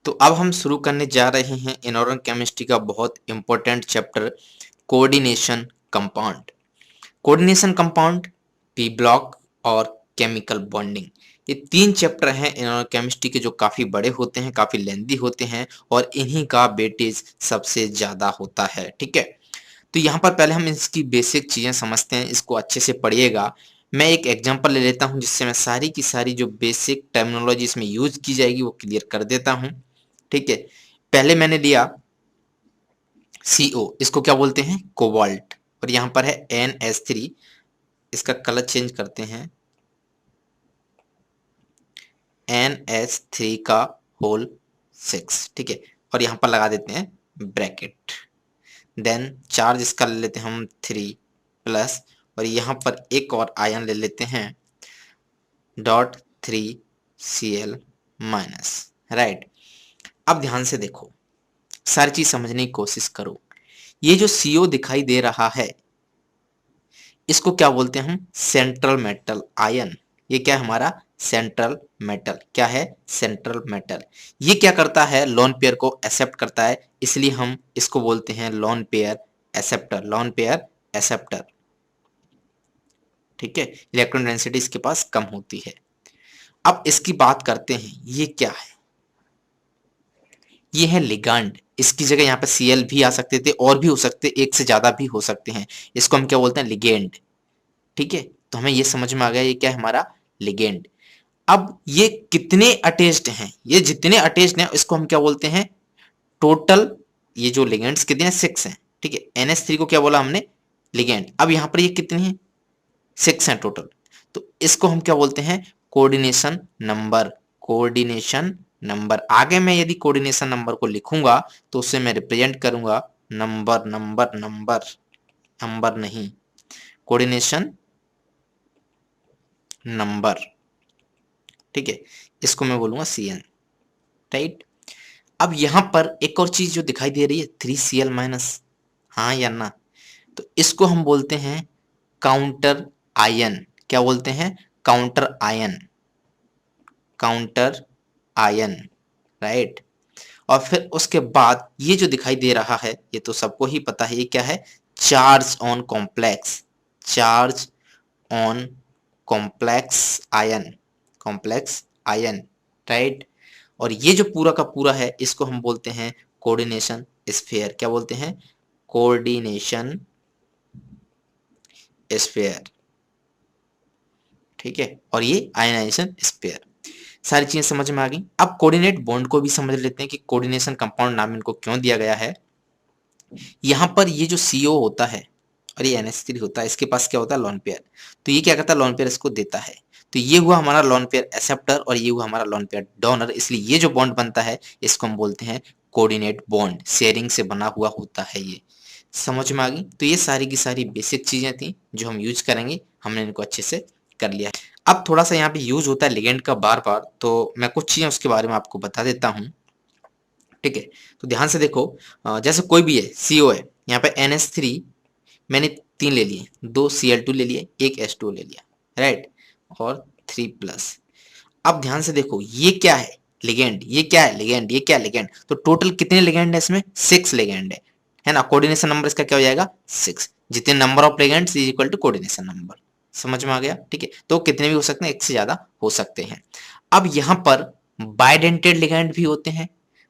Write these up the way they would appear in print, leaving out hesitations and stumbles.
तो अब हम शुरू करने जा रहे हैं इनऑर्गेनिक केमिस्ट्री का बहुत important chapter coordination compound. Coordination compound, P block और केमिकल बॉन्डिंग, ये तीन चैप्टर हैं इनऑर्गेनिक केमिस्ट्री के जो काफी बड़े होते हैं, काफी लेंदी होते हैं और इन्हीं का वेटेज सबसे ज्यादा होता है। ठीक है, तो यहाँ पर पहले हम इसकी बेसिक चीजें समझते हैं, इसको अच्छे से पढ़िएगा। मैं एक एग्जांपल ले लेता हूँ जिससे मैं सारी की सारी जो बेसिक टर्मिनोलॉजी इसमें यूज की जाएगी वो क्लियर कर देता हूँ। ठीक है, पहले मैंने लिया CO, इसको क्या बोलते हैं, कोबाल्ट, और यहां पर है NH3, इसका कलर चेंज करते हैं, NH3 का होल 6। ठीक है, और यहां पर लगा देते हैं ब्रैकेट। देन चार्ज इसका ले लेते हैं हम 3+, और यहां पर एक और आयन ले लेते हैं .3Cl-, राइट। अब ध्यान से देखो, सारी चीज समझने की कोशिश करो। ये जो CO दिखाई दे रहा है इसको क्या बोलते हैं हम, सेंट्रल मेटल आयन। ये क्या है हमारा सेंट्रल मेटल, क्या है सेंट्रल मेटल। ये क्या करता है, लोन पेयर को एक्सेप्ट करता है, इसलिए हम इसको बोलते हैं lone pair acceptor, lone pair acceptor. ठीक है, इलेक्ट्रॉन डेंसिटी इसके पास कम होती है। अब इसकी बात करते हैं, ये क्या है, ये है लिगांड। इसकी जगह यहाँ पे Cl भी आ सकते थे और भी हो सकते, एक से ज्यादा भी हो सकते हैं। इसको हम क्या बोलते हैं, लिगेंड। ठीक है, तो हमें ये समझ में आ गया ये क्या है हमारा लिगेंड। अब ये कितने अटैच्ड हैं, ये जितने अटैच्ड हैं इसको हम क्या बोलते हैं टोटल। ये जो लिगेंड्स कितने हैं, 6 हैं। ठीक है, NH3 को क्या बोला हमने, लिगेंड। अब यहाँ पर ये कितने हैं, 6 हैं टोटल। तो इसको हम क्या बोलते हैं, कोऑर्डिनेशन नंबर, कोऑर्डिनेशन नंबर। आगे मैं यदि कोऑर्डिनेशन नंबर को लिखूंगा तो उससे मैं रिप्रेजेंट करूंगा नंबर, नंबर, नंबर, नंबर नहीं, कोऑर्डिनेशन नंबर। ठीक है, इसको मैं बोलूंगा CN, राइट। अब यहां पर एक और चीज जो दिखाई दे रही है 3Cl-, हाँ या ना, तो इसको हम बोलते हैं काउंटर आयन। क्या बोलते हैं, counter ion, counter ion, right. और फिर उसके बाद ये जो दिखाई दे रहा है ये तो सबको ही पता है, ये क्या है, charge on complex, charge on complex ion, complex ion, right. और ये जो पूरा का पूरा है इसको हम बोलते हैं कोऑर्डिनेशन स्फीयर। क्या बोलते हैं, कोऑर्डिनेशन स्फीयर। ठीक है, और ये आयनाइजेशन स्फीयर। सारी चीजें समझ में आ गई। अब कोऑर्डिनेट बॉन्ड को भी समझ लेते हैं कि कोऑर्डिनेशन कंपाउंड नाम इनको क्यों दिया गया है। यहां पर ये जो CO होता है और ये NH3 होता है, इसके पास क्या होता है, लोन पेयर। तो ये क्या करता है, लोन पेयर इसको देता है। तो ये हुआ हमारा लोन पेयर एक्सेप्टर और ये हुआ हमारा लोन पेयर डोनर। इसलिए ये जो बॉन्ड बनता है इसको हम बोलते हैं कोऑर्डिनेट बॉन्ड, शेयरिंग से बना हुआ होता है ये। समझ में आ गई। तो ये सारी की सारी बेसिक चीजें थी जो हम यूज करेंगे, हमने इनको अच्छे से कर लिया है। अब थोड़ा सा यहाँ पे यूज होता है लिगेंड का बार बार, तो मैं कुछ चीजें उसके बारे में आपको बता देता हूँ। ठीक है, तो ध्यान से देखो, जैसे कोई भी है CO है, यहाँ पे NH3 मैंने 3 ले लिए, 2 Cl2 ले लिए, 1 H2O ले लिया, राइट, और 3+। अब ध्यान से देखो ये क्या है, लिगेंड। ये क्या है, लिगेंड। ये क्या है, लिगेंड। तो टोटल कितने लिगेंड है इसमें, 6 लिगेंड है ना। कोऑर्डिनेशन नंबर इसका क्या हो जाएगा, 6। जितने number of ligands is equal to coordination number. समझ में आ गया। ठीक है, तो कितने भी हो सकते हैं, एक से ज्यादा हो सकते हैं। अब यहाँ पर बाइडेंटेड लिगेंड भी होते हैं,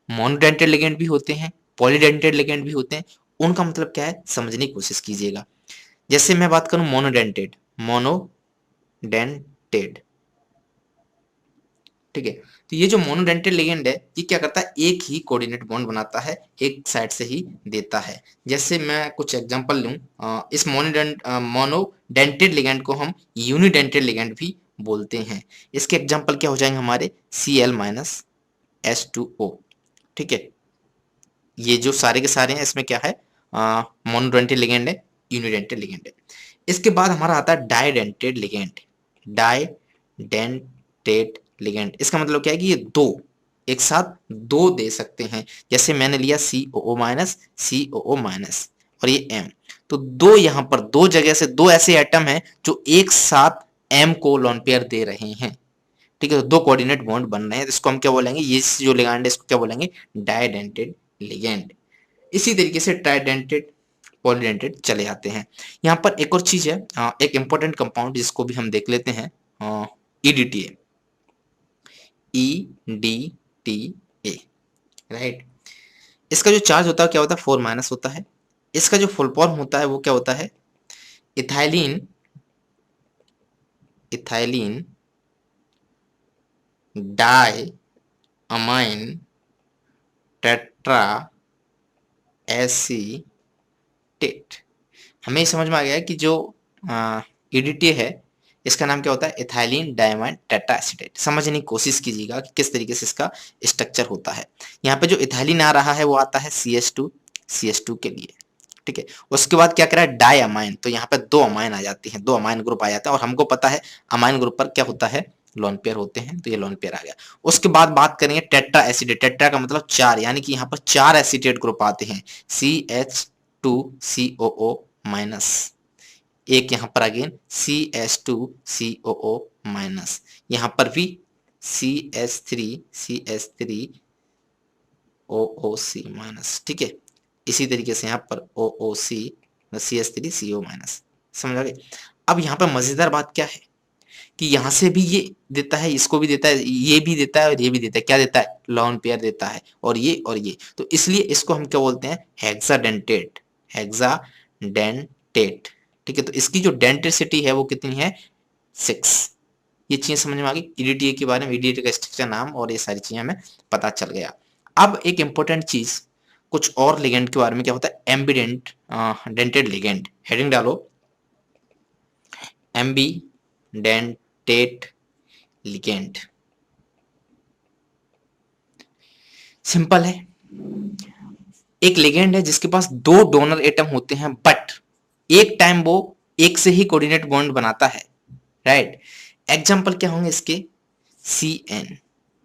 मोनोडेंटेड लिगेंड भी होते हैं, पॉलीडेंटेड लिगेंड भी होते हैं। उनका मतलब क्या है समझने की कोशिश कीजिएगा। जैसे मैं बात करूं मोनोडेंटेड, मोनोडेंटेड, ठीक है। तो ये जो मोनोडेंटेड लिगेंड है ये क्या करता है, एक ही कोऑर्डिनेट बॉन्ड बनाता है, एक साइड से ही देता है। जैसे मैं कुछ एग्जांपल लूं, इस मोनोडेंटेड लिगेंड को हम यूनिडेंटेड लिगेंड भी बोलते हैं। इसके एग्जांपल क्या हो जाएंगे हमारे, Cl-H2O। ठीक है, ये जो सारे के सारे हैं इसमें क्या है, मोनोडेंटेड लिगेंड है, यूनिडेंटेड लिगेंड है। इसके बाद हमारा आता है डाइडेंटेड लिगेंड, डाइडेंटेड लिगेंड। इसका मतलब क्या है कि ये दो एक साथ दो दे सकते हैं। जैसे मैंने लिया COO-, COO- और ये M, तो दो यहां पर दो जगह से दो ऐसे एटम हैं जो एक साथ M को लोन पेयर दे रहे हैं। ठीक है, तो दो कोऑर्डिनेट बॉन्ड बन रहे हैं, तो इसको हम क्या बोलेंगे, ये जो लिगैंड है इसको क्या बोलेंगे, डाइडेंटेड लिगैंड। इसी तरीके से ट्राइडेंटेड, पॉलीडेंटेड चले आते हैं। यहाँ पर एक और चीज है, एक इंपॉर्टेंट कंपाउंड जिसको भी हम देख लेते हैं, ईडीटीए, EDTA, राइट। इसका जो चार्ज होता है क्या होता है, 4- होता है। इसका जो फुल फॉर्म होता है वो क्या होता है, ethylene, ethylene diamine tetraacetate. हमें समझ में आ गया है कि जो ईडीटी है इसका नाम क्या होता है, इथाइलिन डायमाइन टेट्रा एसीटेट। समझने की कोशिश कीजिएगा कि किस तरीके से इसका स्ट्रक्चर होता है। यहाँ पे जो इथाइलिन आ रहा है वो आता है CH2 के लिए, ठीक है। उसके बाद क्या करा है, डाई अमाइन, तो यहाँ पे दो अमाइन आ जाती हैं, दो अमाइन ग्रुप आ जाता है, और हमको पता है अमाइन ग्रुप पर क्या होता है, लोन पेयर होते हैं, तो ये लोन पेयर आ गया। उसके बाद बात करेंगे टेट्रा एसिडेट, टेट्रा का मतलब चार, यानी कि यहाँ पर चार एसिडेट ग्रुप आते हैं, CH2COO माइनस, एक यहाँ पर अगेन CH2COO माइनस, यहाँ पर भी CH3OOC माइनस, ठीक है। इसी तरीके से यहाँ पर OOC, CH3CO माइनस, समझ आ गए। अब यहाँ पर मजेदार बात क्या है कि यहाँ से भी ये देता है, इसको भी देता है, ये भी देता है और ये भी देता है, क्या देता है, लोन पेयर देता है, और ये, तो इसलिए इसको हम क्या बोलते हैं, हेक्साडेंटेट, हेक्साडेंटेट, ठीक है। तो इसकी जो डेंटिसिटी है वो कितनी है, 6। ये चीज समझ में आ गई ईडीटीए के बारे में, ईडीटीए का स्ट्रक्चर, नाम और ये सारी चीजें हमें पता चल गया। अब एक इंपॉर्टेंट चीज, कुछ और लिगेंड के बारे में, क्या होता है, एम्बीडेंट डेंटेड लिगेंड, हेडिंग डालो, एम्बीडेंटेड लिगेंड। सिंपल है, एक लिगेंड है जिसके पास दो डोनर एटम होते हैं, बट एक टाइम वो एक से ही कोऑर्डिनेट बॉन्ड बनाता है, राइट। एग्जांपल क्या होंगे इसके, CN,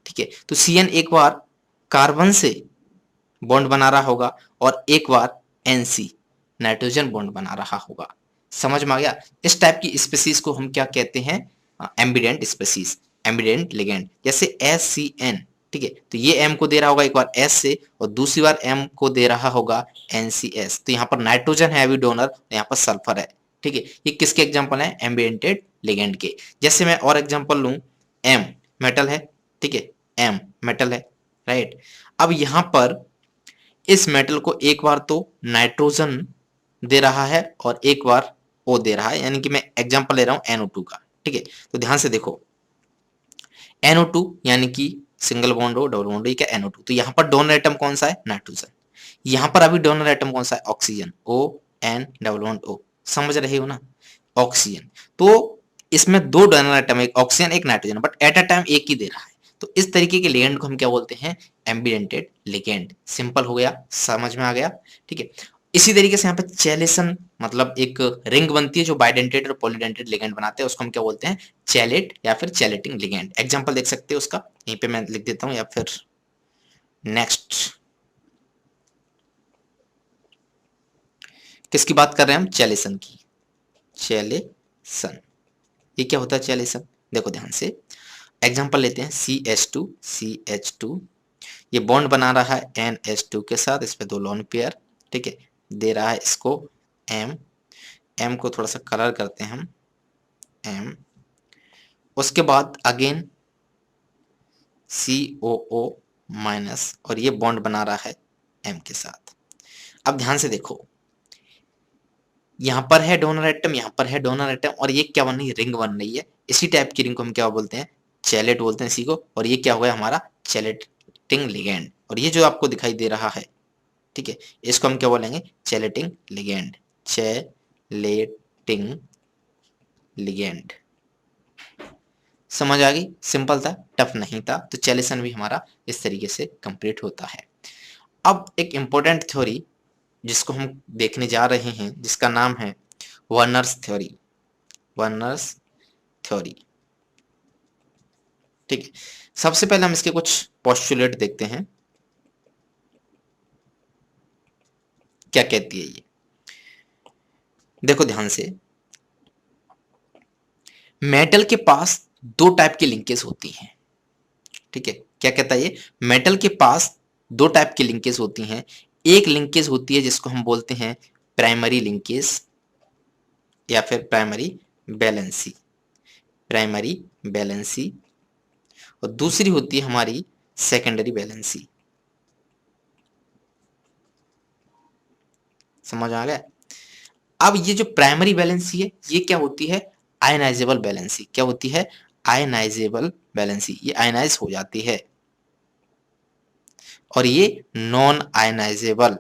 ठीक है। तो CN एक बार कार्बन से बॉन्ड बना रहा होगा और एक बार NC नाइट्रोजन बॉन्ड बना रहा होगा। समझ में आ गया। इस टाइप की स्पीसीज को हम क्या कहते हैं, एम्बिडेंट स्पीसीज, एम्बिडेंट लिगेंड। जैसे SCN, ठीक है, तो ये M को दे रहा होगा एक बार S से, और दूसरी बार M को दे रहा होगा NCS। तो यहाँ पर नाइट्रोजन है अभी डोनर, यहाँ पर सल्फर है, ठीक है। ये किसके एग्जाम्पल है, एम्बिडेंटेड लिगेंड के। जैसे मैं और एग्जाम्पल लूं, M मेटल है, ठीक है, M मेटल है, राइट। अब यहाँ पर इस मेटल को एक बार तो नाइट्रोजन दे रहा है और एक बार O दे रहा है, यानी कि मैं एग्जांपल ले रहा हूं NO2 का, ठीक है। तो ध्यान से देखो, NO2 यानी कि सिंगल बॉन्ड हो, डबल बॉन्ड हो, क्या NO2, तो यहाँ पर डोनर एटम कौन सा है, नाइट्रोजन। यहाँ पर अभी डोनर एटम कौन सा है, oxygen, ON double bond O, समझ रहे हो ना, ऑक्सीजन। तो इसमें दो डोनर एटम, एक ऑक्सीजन एक nitrogen, but at a time एक ही दे रहा है। तो इस तरीके के लिगेंड को हम क्या बोलते हैं, एम्बिडेंटेड लिगेंड। सिंपल हो गया, समझ में आ गया, ठीक है। इसी तरीके से यहाँ पे चैलेसन, मतलब एक रिंग बनती है जो बाइडेंटेड और पॉलीडेंटेड लिगेंड बनाते हैं, उसको हम क्या बोलते हैं, चैलेट या फिर चैलेटिंग लिगेंड। एग्जांपल देख सकते हो उसका, यहीं पे मैं लिख देता हूं, या फिर नेक्स्ट, किसकी बात कर रहे हैं हम, चैलेसन की, चैलेसन। ये क्या होता है चैलेसन, देखो ध्यान से, एग्जांपल लेते हैं, CH2, ये बॉन्ड बना रहा है NH2 के साथ, इस पे दो लोन पेयर, ठीक है, दे रहा है इसको M को थोड़ा सा कलर करते हैं हम, M। उसके बाद अगेन COO माइनस, और ये बॉन्ड बना रहा है M के साथ। अब ध्यान से देखो, यहां पर है डोनर एटम, यहां पर है डोनर एटम, और ये क्या बन रही है, रिंग बन रही है। इसी टाइप की रिंग को हम क्या बोलते हैं, चैलेट बोलते हैं इसी को। और ये क्या हो गया हमारा, चैलेटिंग लिगेंड। और ये जो आपको दिखाई दे रहा है, ठीक है, इसको हम क्या बोलेंगे, चैलेटिंग लिगेंड, चैलेटिंग लिगेंड। समझ आ गई, सिंपल था, टफ नहीं था। तो चैलेसन भी हमारा इस तरीके से कंप्लीट होता है। अब एक इंपॉर्टेंट थ्योरी जिसको हम देखने जा रहे हैं, जिसका नाम है वर्नर्स थ्योरी, वर्नर्स थ्योरी, ठीक है। सबसे पहले हम इसके कुछ पोस्टुलेट देखते हैं, क्या कहती है ये। देखो ध्यान से, मेटल के पास दो टाइप की लिंकेज होती हैं। ठीक है, क्या कहता है ये, मेटल के पास दो टाइप की लिंकेज होती हैं। एक लिंकेज होती है जिसको हम बोलते हैं प्राइमरी लिंकेज या फिर प्राइमरी बैलेंसी, प्राइमरी बैलेंसी, और दूसरी होती है हमारी सेकेंडरी बैलेंसी। समझ आ गया। अब ये जो प्राइमरी बैलेंसी है ये क्या होती है, आयनाइजेबल बैलेंसी। क्या होती है, आयनाइजेबल बैलेंसी, ये आयनाइज हो जाती है। और ये नॉन आयनाइजेबल,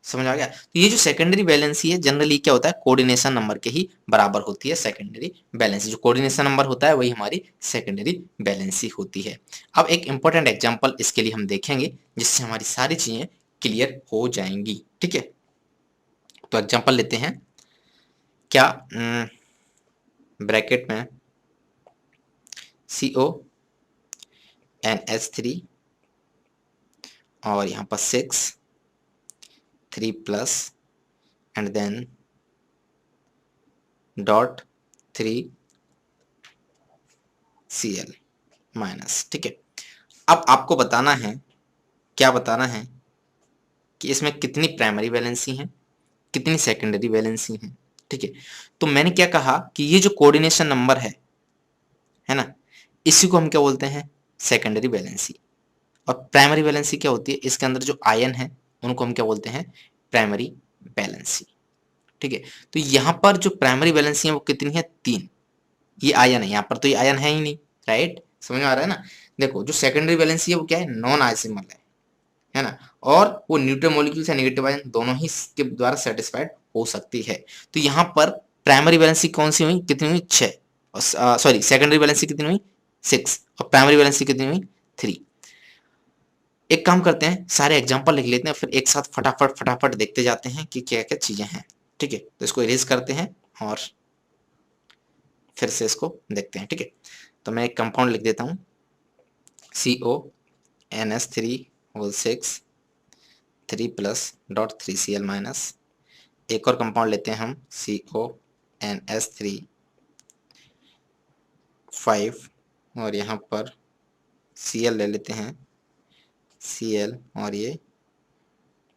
समझ आ गया। तो ये जो सेकेंडरी बैलेंसी है जनरली क्या होता है, कोऑर्डिनेशन नंबर के ही बराबर होती है सेकेंडरी बैलेंसी। जो कोऑर्डिनेशन नंबर होता है वही हमारी सेकेंडरी बैलेंसी होती है। अब एक इंपॉर्टेंट एग्जांपल इसके लिए हम देखेंगे जिससे हमारी सारी चीजें क्लियर हो जाएंगी। ठीक है, तो एग्जांपल लेते हैं। क्या ब्रैकेट में CONH3 और यहाँ पर 6 3 plus and then dot 3 Cl minus. ठीक है, अब आपको बताना है, क्या बताना है कि इसमें कितनी प्राइमरी वैलेंसी हैं, कितनी सेकेंडरी वैलेंसी हैं। ठीक है, तो मैंने क्या कहा कि ये जो कोऑर्डिनेशन नंबर है ना, इसी को हम क्या बोलते हैं, सेकेंडरी वैलेंसी। और प्राइमरी वैलेंसी क्या होती है, इसके अंदर जो आयन है उनको हम क्या बोलते हैं, प्राइमरी वैलेंसी। ठीक है, तो यहां पर जो प्राइमरी वैलेंसी है वो कितनी है, 3। ये आयन है, यहाँ पर तो ये आयन है ही नहीं, राइट, समझ में आ रहा है ना। देखो जो सेकेंडरी वैलेंसी है वो क्या है, नॉन आइसिमल है ना, और वो न्यूट्रल मॉलिक्यूल या नेगेटिव आयन दोनों ही के द्वारा सेटिस्फाइड हो सकती है। तो यहाँ पर प्राइमरी वैलेंसी कौन सी हुई, कितनी हुई, 6, और सॉरी सेकेंडरी वैलेंसी कितनी हुई, 6, और प्राइमरी वैलेंसी कितनी हुई, 3। एक काम करते हैं, सारे एग्जांपल लिख लेते हैं, फिर एक साथ फटाफट फटाफट देखते जाते हैं कि क्या क्या चीजें हैं। ठीक है, तो इसको इरेज करते हैं और फिर से इसको देखते हैं। ठीक है, तो मैं एक कंपाउंड लिख देता हूँ, CONH3 6 3 plus dot 3Cl minus. एक और कंपाउंड लेते हैं हम, CONH3 5 और यहाँ पर Cl ले लेते हैं, Cl और ये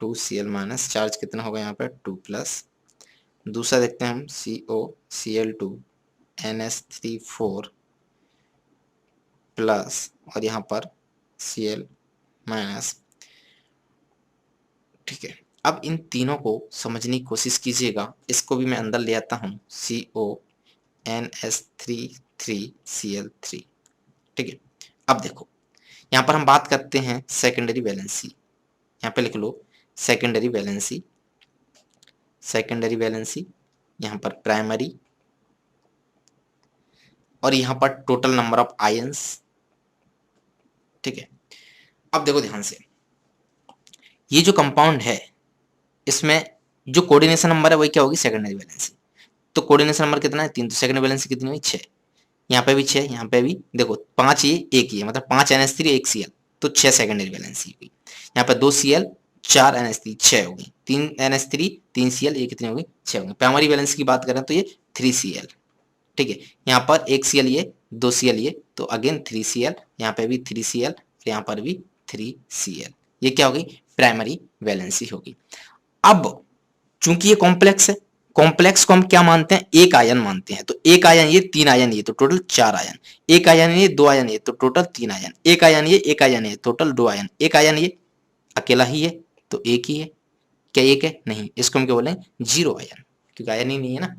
2Cl माइनस। चार्ज कितना होगा यहाँ पे, 2 प्लस। दूसरा देखते हैं हम, COCl2NH3 4 प्लस और यहाँ पर Cl माइनस। ठीक है, अब इन तीनों को समझने की कोशिश कीजिएगा। इसको भी मैं अंदर ले आता हूँ, CONH3 3Cl3। ठीक है, अब देखो यहाँ पर हम बात करते हैं सेकेंडरी वैलेंसी। यहाँ पे लिख लो सेकेंडरी वैलेंसी, सेकेंडरी वैलेंसी, यहाँ पर प्राइमरी, और यहाँ पर टोटल नंबर ऑफ आयंस। ठीक है, अब देखो ध्यान से, ये जो कंपाउंड है इसमें जो कोऑर्डिनेशन नंबर है वही क्या होगी, सेकेंडरी वैलेंसी। तो कोऑर्डिनेशन नंबर कितना है, 3, तो सेकेंडरी वैलेंसी कितनी हुई, 6। यहाँ पे भी 6, यहाँ पे भी देखो 5, ये एक ही है, मतलब 5 NH3 1 Cl, तो 6 सेकेंडरी वैलेंसी हुई। यहाँ पे 2 Cl 4 NH3 6 हो गई, 3 NH3 3 Cl, ये कितनी हो गई, 6 हो गई। प्राइमरी वैलेंसी की बात करें तो ये 3 Cl। ठीक है, यहाँ पर 1 Cl ये, 2 Cl ये, तो अगेन 3 Cl, यहाँ पे भी 3 Cl, यहाँ पर भी 3 Cl। ये क्या होगी, प्राइमरी वैलेंसी होगी। अब चूंकि ये कॉम्प्लेक्स है, कॉम्प्लेक्स को हम क्या मानते हैं, एक आयन मानते हैं। तो एक आयन ये, 3 आयन ये, तो टोटल 4 आयन। एक आयन ये, 2 आयन ये, तो टोटल 3 आयन। एक आयन ये, एक आयन ये, टोटल 2 आयन। एक आयन ये अकेला ही है तो एक ही है, क्या एक है, नहीं, इसको हम क्या बोलें, 0 आयन, क्योंकि आयन ही नहीं है ना।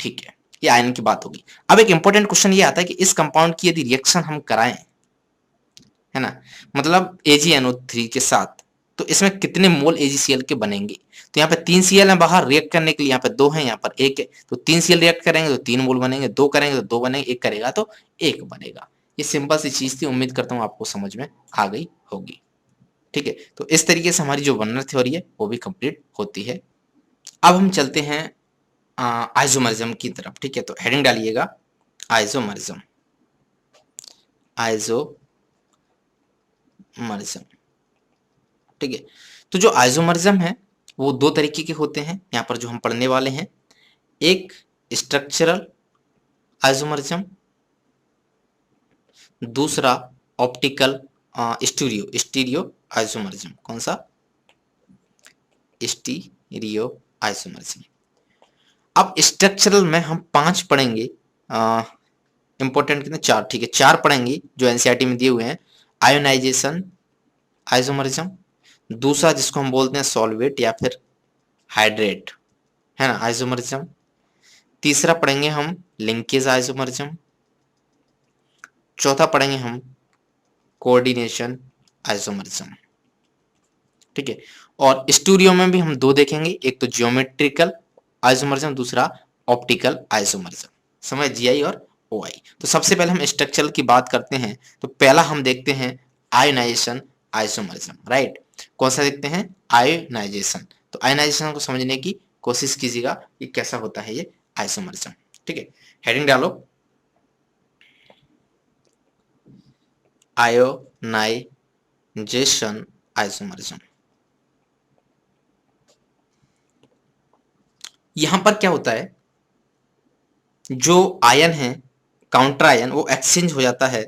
ठीक है, ये आयन की बात होगी। अब एक इंपॉर्टेंट क्वेश्चन ये आता है कि इस कंपाउंड की यदि रिएक्शन हम कराएं, है ना, मतलब AgNO3 के साथ, तो इसमें कितने मोल AgCl के बनेंगे। तो यहाँ पे 3 Cl है बाहर रिएक्ट करने के लिए, यहाँ पे 2 है, यहाँ पर 1 है। तो 3 Cl रिएक्ट करेंगे तो 3 मोल बनेंगे, 2 करेंगे तो 2 बनेंगे, 1 करेगा तो 1 बनेगा। ये सिंपल सी चीज थी, उम्मीद करता हूँ आपको समझ में आ गई होगी। ठीक है, तो इस तरीके से हमारी जो वर्नर थ्योरी है वो भी कंप्लीट होती है। अब हम चलते हैं आइसोमरिज्म की तरफ। ठीक है, तो हेडिंग डालिएगा आइसोमरिज्म, आइसोमरिज्म। ठीक है, तो जो आइसोमरिज्म है वो दो तरीके के होते हैं यहाँ पर जो हम पढ़ने वाले हैं, एक स्ट्रक्चरल आइसोमरिज्म, दूसरा ऑप्टिकल स्टीरियो आइसोमरिज्म। कौन सा? Stereo isomerism. अब स्ट्रक्चरल में हम 5 पढ़ेंगे, इंपॉर्टेंट कितने? 4, ठीक है 4 पढ़ेंगे जो एनसीईआरटी में दिए हुए हैं। आयोनाइजेशन आइसोमरिज्म, दूसरा जिसको हम बोलते हैं सॉल्वेट या फिर हाइड्रेट, है ना, आइसोमरिज्म। तीसरा पढ़ेंगे हम लिंकेज आइसोमरिज्म, चौथा पढ़ेंगे हम कोऑर्डिनेशन आइसोमरिज्म, ठीक है। और स्टूडियो में भी हम 2 देखेंगे, एक तो जियोमेट्रिकल आइसोमरिज्म, दूसरा ऑप्टिकल आइसोमरिज्म। समझ, जीआई और ओआई। तो सबसे पहले हम स्ट्रक्चरल की बात करते हैं, तो पहला हम देखते हैं आयोनाइजेशन आइसोमरिज्म, राइट। कौन सा देखते हैं? आयोनाइजेशन। तो आयोनाइजेशन को समझने की कोशिश कीजिएगा कि कैसा होता है ये आइसोमरिज्म, ठीक है। हेडिंग डालो, आयोनाइजेशन आइसोमरिज्म। यहां पर क्या होता है, जो आयन है काउंटर आयन वो एक्सचेंज हो जाता है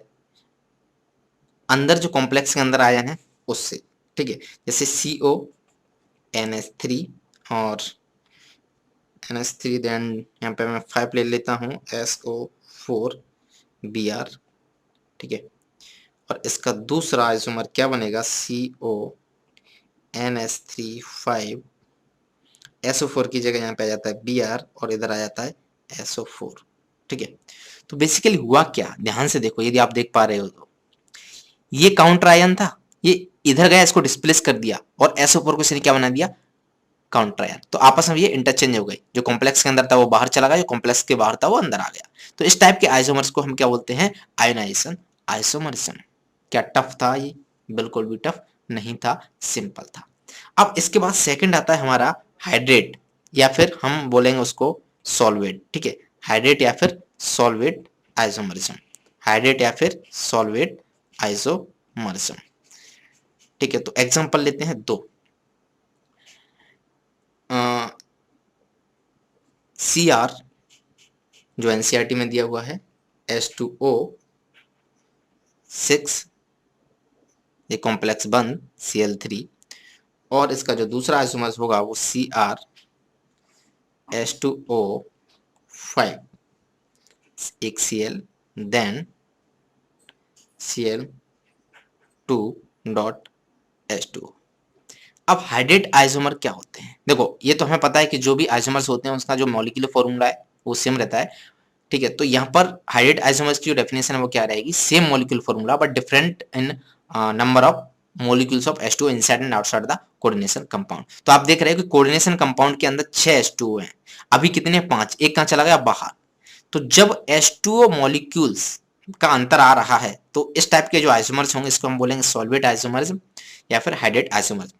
अंदर जो कॉम्प्लेक्स के अंदर आयन है उससे, ठीक है। जैसे CO NH3 और NH3, देन यहाँ पे मैं 5 ले लेता हूँ SO4 Br, ठीक है। और इसका दूसरा आइसोमर क्या बनेगा? CO NH3 5, SO4 की जगह यहाँ पे आ जाता है Br और इधर आ जाता है SO4, ठीक है। तो बेसिकली हुआ क्या, ध्यान से देखो, यदि आप देख पा रहे हो तो ये काउंटर आयन था, ये इधर गया, इसको डिस्प्लेस कर दिया और SO4 को इसने क्या बना दिया? Counter ion. तो आपस में ये इंटरचेंज हो गए, जो कॉम्प्लेक्स के अंदर था वो बाहर चला गया, जो कॉम्प्लेक्स के बाहर था वो अंदर आ गया। तो इस टाइप के आइसोमर्स को हम क्या बोलते हैं? Ionisation isomerism. क्या टफ था ये? बिल्कुल भी टफ नहीं था, सिंपल था। अब इसके बाद सेकंड आता है हमारा हाइड्रेट, या फिर हम बोलेंगे उसको सॉल्वेट, ठीक है। हाइड्रेट या फिर सॉल्वेट आइसोमरिज्म, हाइड्रेट या फिर सॉल्वेट आइसोमरिज्म, ठीक है। तो एग्जांपल लेते हैं 2। Cr जो एनसीईआरटी में दिया हुआ है, H2O6, ये कॉम्प्लेक्स बंद Cl3, और इसका जो दूसरा आइसोमर्स होगा वो Cr H2O5, एक Cl, देन Cl2.H2O। अब हाइड्रेट आइसोमर क्या होते हैं? देखो, ये तो हमें पता है कि जो भी आइसोमर्स होते हैं उसका जो मॉलिक्यूलर फॉर्मूला है वो सेम रहता है, ठीक है। तो यहाँ पर हाइड्रेट आइसोमर्स की जो डेफिनेशन है वो क्या रहेगी? Same molecular formula but different in number of molecules of H2O inside and outside the coordination compound. तो आप देख रहे हैं कि कोऑर्डिनेशन कंपाउंड के अंदर 6 H2O हैं, अभी कितने? 5, एक कहाँ चला गया? बाहर। तो जब H2O मॉलिक्यूल्स का अंतर आ रहा है तो इस टाइप के जो आइसोमर्स होंगे इसको हम बोलेंगे सॉल्वेट आइसोमर्स या फिर हाइड्रेट आइसोमर्स।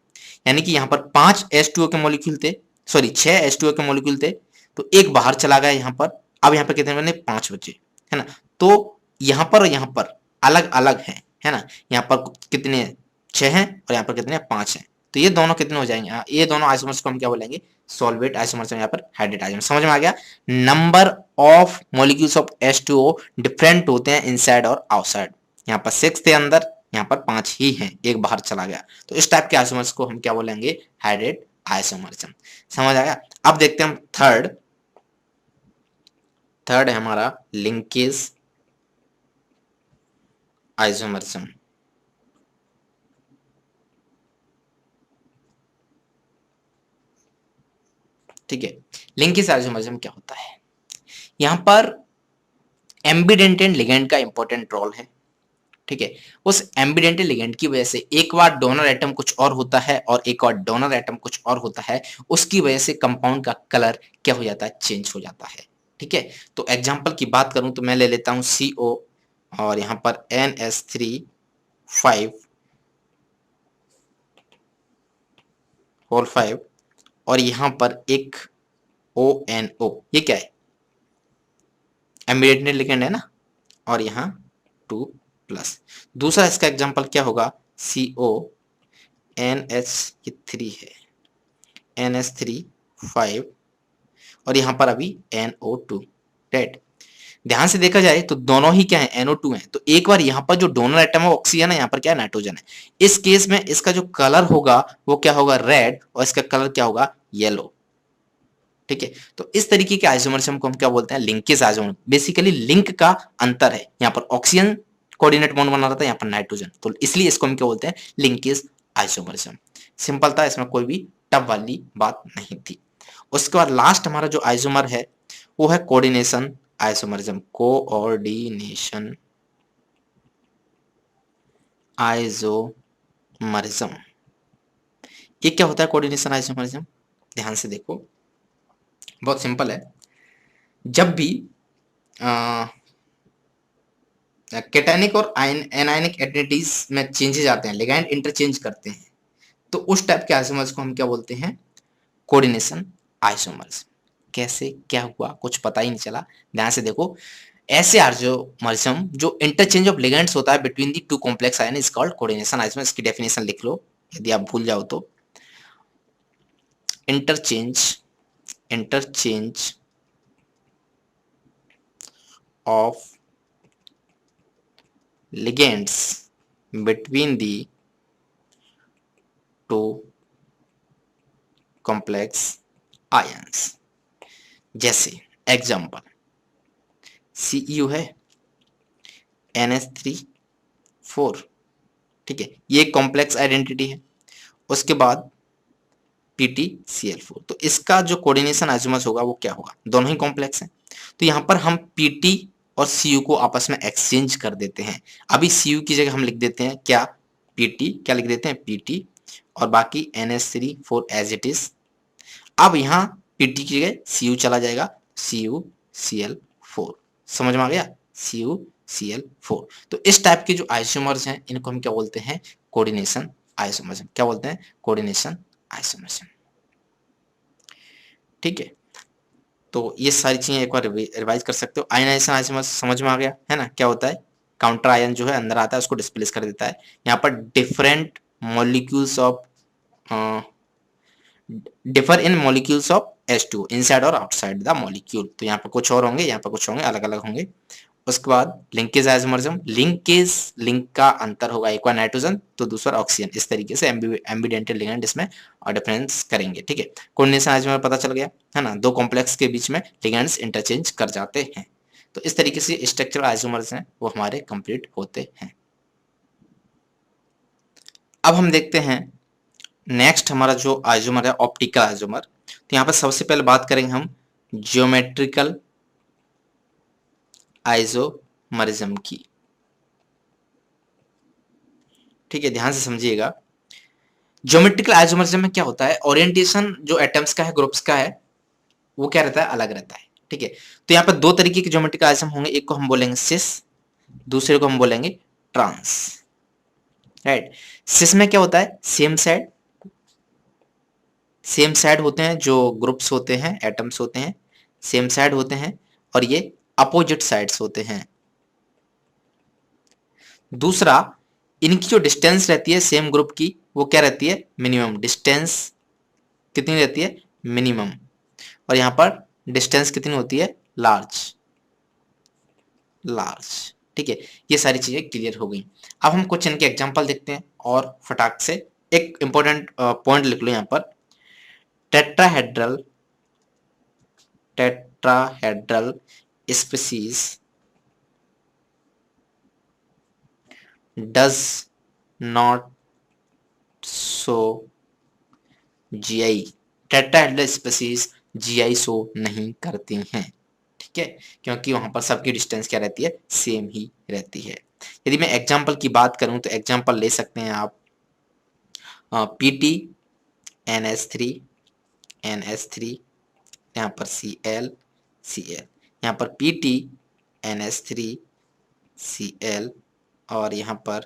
यानी कि यहाँ पर 5 H2O के मॉलिक्यूल थे, सॉरी 6 H2O के मॉलिक्यूल थे, तो एक बाहर चला गया यहाँ पर। अब यहाँ पर कितने बने? 5 बचे, है ना। तो यहाँ पर और यहाँ पर अलग अलग है ना। यहाँ पर कितने? 6 हैं और यहाँ पर कितने? 5 हैं। तो ये दोनों कितने हो जाएंगे? ये दोनों आइसोमर्स को हम क्या बोलेंगे? सॉल्वेट आइसोमर्स, यहाँ पर हाइड्रेट आइसोमर्स। समझ में आ गया? Number of molecules of H2O different होते हैं इनसाइड और आउटसाइड। यहाँ पर 6 थे अंदर, यहाँ पर 5 ही हैं, एक बाहर चला गया। तो इस टाइप के आइसोमर्स को हम क्या बोलेंगे? Hydrate isomerism. समझ आ गया? अब देखते हैं हम थर्ड है हमारा लिंकेज आइसोमरिज्म, ठीक है। लिंकेज आइसोमरिज्म क्या होता है? यहां पर एम्बिडेंटेड लिगेंड का इंपॉर्टेंट रोल है, ठीक है। उस एम्बिडेंटेड लिगेंड की वजह से एक बार डोनर एटम कुछ और होता है और एक और डोनर एटम कुछ और होता है, उसकी वजह से कंपाउंड का कलर क्या हो जाता है? चेंज हो जाता है, ठीक है। तो एग्जांपल की बात करूं तो मैं ले लेता हूं CO और यहां पर NH3 होल 5 और यहां पर एक ONO, ये क्या है? एम्बिडेंटेड लिगेंड है ना, और यहाँ 2+। दूसरा इसका एग्जांपल क्या होगा? CO NH, ये 3 है, NH3 5 और यहाँ पर अभी NO2, राइट। ध्यान से देखा जाए तो दोनों ही क्या है, NO2 है। तो एक बार यहाँ पर जो डोनर एटम है ऑक्सीजन है, यहाँ पर क्या है, नाइट्रोजन है। इस केस में इसका जो कलर होगा वो क्या होगा, रेड, और इसका कलर क्या होगा, येलो। ठीक है, तो इस तरीके के आइसोमरिज्म को हम क्या बोलते हैं, लिंकेज आइसोमर। बेसिकली लिंक का अंतर है, यहाँ पर ऑक्सीजन कोऑर्डिनेट बॉन्ड बना रहा था, यहाँ पर नाइट्रोजन, तो इसलिए इसको हम क्या बोलते हैं, लिंकेज आइसोमरिज्म। सिंपल था, इसमें कोई भी टफ वाली बात नहीं थी। उसके बाद लास्ट हमारा जो आइसोमर है वो है कोऑर्डिनेशन आइसोमरिज्म। कोऑर्डिनेशन आइसोमरिज्म, ये क्या होता है कोऑर्डिनेशन आइसोमरिज्म? ध्यान से देखो, बहुत सिंपल है। जब भी कैटायनिक और एनायनिक एडिनिटीज में चेंजेस आते हैं, लिगैंड इंटरचेंज करते हैं, तो उस टाइप के आइसोमर्स को हम क्या बोलते हैं, कोऑर्डिनेशन आइसोमर्स। कैसे क्या हुआ कुछ पता ही नहीं चला। ध्यान से देखो, ऐसे आइसोमरिज्म जो इंटरचेंज ऑफ लिगेंड्स होता है between the two complex ion is called coordination isomer. इसकी डेफिनेशन लिख लो यदि आप भूल जाओ तो। Interchange of ligands between the two complex ions। जैसे एग्जाम्पल, CU है, NH3 4, ठीक है, ये कॉम्प्लेक्स आइडेंटिटी है। उसके बाद PTCl4, तो इसका जो कोऑर्डिनेशन आइसोमर्स होगा वो क्या होगा, दोनों ही कॉम्प्लेक्स हैं, तो यहां पर हम PT और Cu को आपस में एक्सचेंज कर देते हैं। अभी Cu की जगह हम लिख देते हैं क्या, PT, क्या लिख देते हैं, PT, और बाकी NH3 4 एज इट इज। अब यहाँ PT की जगह Cu चला जाएगा, CuCl4। समझ में आ गया, CuCl4। तो इस टाइप के जो आइसोमर्स हैं इनको हम क्या बोलते हैं, कोऑर्डिनेशन आइसोमर्स। क्या बोलते हैं, कोऑर्डिनेशन आइसोमर्स। ठीक है, तो ये सारी चीजें एक बार रिवाइज कर सकते हो। आयनाइजेशन आइसोमर्स समझ में आ गया है ना, क्या होता है, काउंटर आयन जो है अंदर आता है उसको डिस्प्लेस कर देता है। यहाँ पर different molecules of differ in molecules of H2 inside और आउटसाइड द मॉलिक्यूल। तो यहाँ पर कुछ और होंगे, यहाँ पर कुछ होंगे, अलग अलग होंगे। उसके बाद लिंकेज आइसोमरिज्म, लिंक का अंतर होगा, एक बार नाइट्रोजन तो दूसरा ऑक्सीजन। इस तरीके से एम्बिडेंटेड लिगेंड इसमें डिफरेंस करेंगे। ठीक है, कोऑर्डिनेशन आइसोमर पता चल गया है ना, दो कॉम्प्लेक्स के बीच में लिगेंड्स इंटरचेंज कर जाते हैं। तो इस तरीके से स्ट्रक्चरल आइसोमर्स हैं वो हमारे कंप्लीट होते हैं। अब हम देखते हैं नेक्स्ट हमारा जो आइसोमर है ऑप्टिकल आइसोमर। तो यहाँ पर सबसे पहले बात करेंगे हम ज्योमेट्रिकल आइसोमरिज्म की। ठीक है, ध्यान से समझिएगा। ज्योमेट्रिकल आइसोमरिज्म में क्या होता है, ओरिएंटेशन जो एटम्स का है, ग्रुप्स का है, वो क्या रहता है, अलग रहता है। ठीक है, तो यहाँ पर दो तरीके के ज्योमेट्रिकल आइसोम होंगे, एक को हम बोलेंगे सिस, दूसरे को हम बोलेंगे ट्रांस। राइट, सिस में क्या होता है, सेम साइड होते हैं, जो ग्रुप्स होते हैं, एटम्स होते हैं, सेम साइड होते हैं, और ये अपोजिट साइड्स होते हैं। दूसरा, इनकी जो डिस्टेंस रहती है सेम ग्रुप की वो क्या रहती है, मिनिमम डिस्टेंस कितनी रहती है, मिनिमम, और यहां पर डिस्टेंस कितनी होती है, लार्ज। ठीक है, ये सारी चीजें क्लियर हो गई। अब हम कुछ इनके एग्जांपल देखते हैं और फटाक से एक इंपॉर्टेंट पॉइंट लिख लो यहाँ पर, tetrahedral species does not show GI। Tetrahedral species GI show नहीं करती हैं। ठीक है, क्योंकि वहां पर सबकी डिस्टेंस क्या रहती है, सेम ही रहती है। यदि मैं एग्जांपल की बात करूं तो एग्जांपल ले सकते हैं आप PT NH3 यहाँ पर Cl, यहाँ पर PT NH3Cl, और यहाँ पर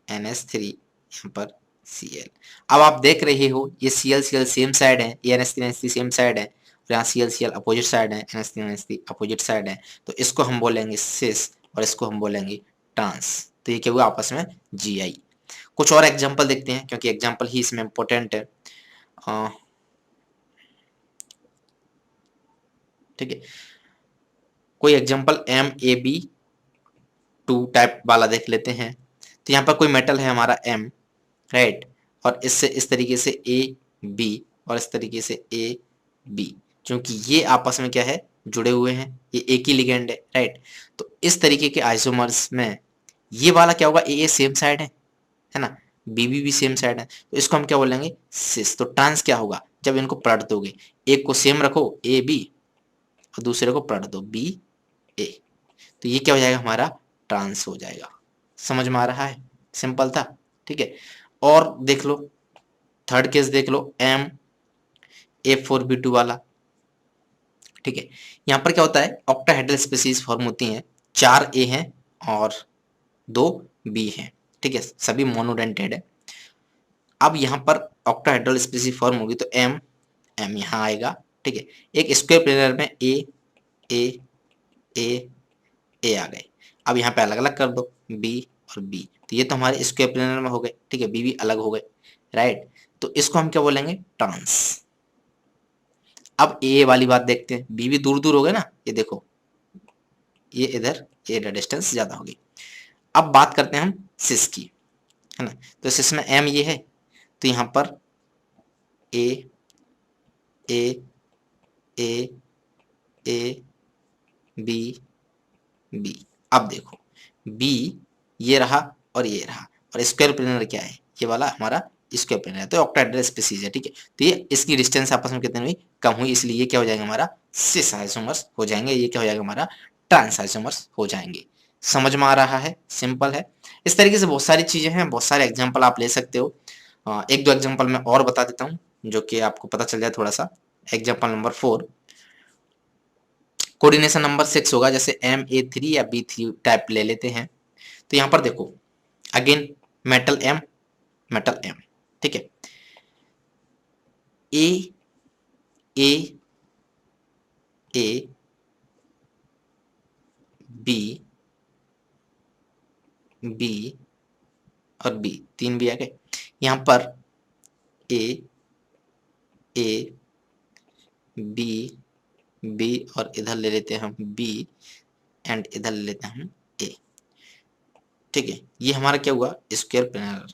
NH3, यहाँ पर Cl। अब आप देख रहे हो ये Cl सेम साइड है, ये NH3 सेम साइड है, और यहाँ Cl अपोजिट साइड है, NH3 अपोजिट साइड है। तो इसको हम बोलेंगे सिस और इसको हम बोलेंगे ट्रांस। तो ये क्या हुआ, आपस में GI। कुछ और एग्जांपल देखते हैं क्योंकि एग्जांपल ही इसमें इंपॉर्टेंट है। ठीक है, कोई एग्जांपल MAB2 टाइप वाला देख लेते हैं। तो यहाँ पर कोई मेटल है हमारा M, राइट, और इससे इस तरीके से AB और इस तरीके से AB, क्योंकि ये आपस में क्या है, जुड़े हुए हैं, ये एक ही लिगेंड है, राइट। तो इस तरीके के आइसोमर्स में ये वाला क्या होगा, AA सेम साइड है ना, BB भी सेम साइड है, तो इसको हम क्या बोलेंगे, सिस। तो ट्रांस क्या होगा, जब इनको पलट दोगे, एक को सेम रखो AB और दूसरे को पलट दो BA, तो ये क्या हो जाएगा, हमारा ट्रांस हो जाएगा। समझ में आ रहा है, सिंपल था, ठीक है। और देख लो, थर्ड केस देख लो, MA4B2 वाला, ठीक है। यहाँ पर क्या होता है, ऑक्टाहेड्रल स्पीसीज फॉर्म होती हैं, 4 A हैं और 2 B हैं, ठीक है, सभी मोनोडेंटेड है। अब यहाँ पर ऑक्टाहेड्रल स्पीसीज फॉर्म होगी तो M यहाँ आएगा, ठीक है। एक स्क्वायर प्लेनर में A A A आ गए। अब यहाँ पे अलग अलग कर दो B और B, तो ये तो हमारे स्क्वायर प्लेनर में हो गए, ठीक है, B अलग हो गए, राइट। तो इसको हम क्या बोलेंगे, ट्रांस। अब ए वाली बात देखते हैं, B दूर दूर हो गए ना, ये देखो, ये इधर डिस्टेंस ज्यादा होगी। अब बात करते हैं हम सिस की, है ना। तो सिस में M ये है, तो यहाँ पर A A A A B B। अब देखो B ये रहा और ये रहा, और स्क्वायर प्लेनर क्या है, ये वाला हमारा स्क्वायर प्लेनर है, तो ऑक्टाहेड्रल स्पीसीज है, ठीक है। तो ये इसकी डिस्टेंस आपस में कितनी हुई, कम हुई, इसलिए ये क्या हो जाएगा, हमारा सिस आइसोमर्स हो जाएंगे, ये क्या हो जाएगा, हमारा ट्रांस आइसोमर्स हो जाएंगे। समझ में आ रहा है, सिंपल है। इस तरीके से बहुत सारी चीजें हैं, बहुत सारे एग्जाम्पल आप ले सकते हो। एक दो एग्जाम्पल मैं और बता देता हूँ, जो कि आपको पता चल जाए थोड़ा सा। एग्जाम्पल नंबर 4, कोऑर्डिनेशन नंबर 6 होगा, जैसे MA3 या B3 टाइप ले लेते हैं। तो यहाँ पर देखो, अगेन मेटल M, ठीक है, A A A B B और B, 3 B आ गए। यहाँ पर A A B B और इधर ले लेते हैं हम B एंड इधर ले लेते हैं हम A, ठीक है। ये हमारा क्या हुआ, स्क्वायर प्लेनर,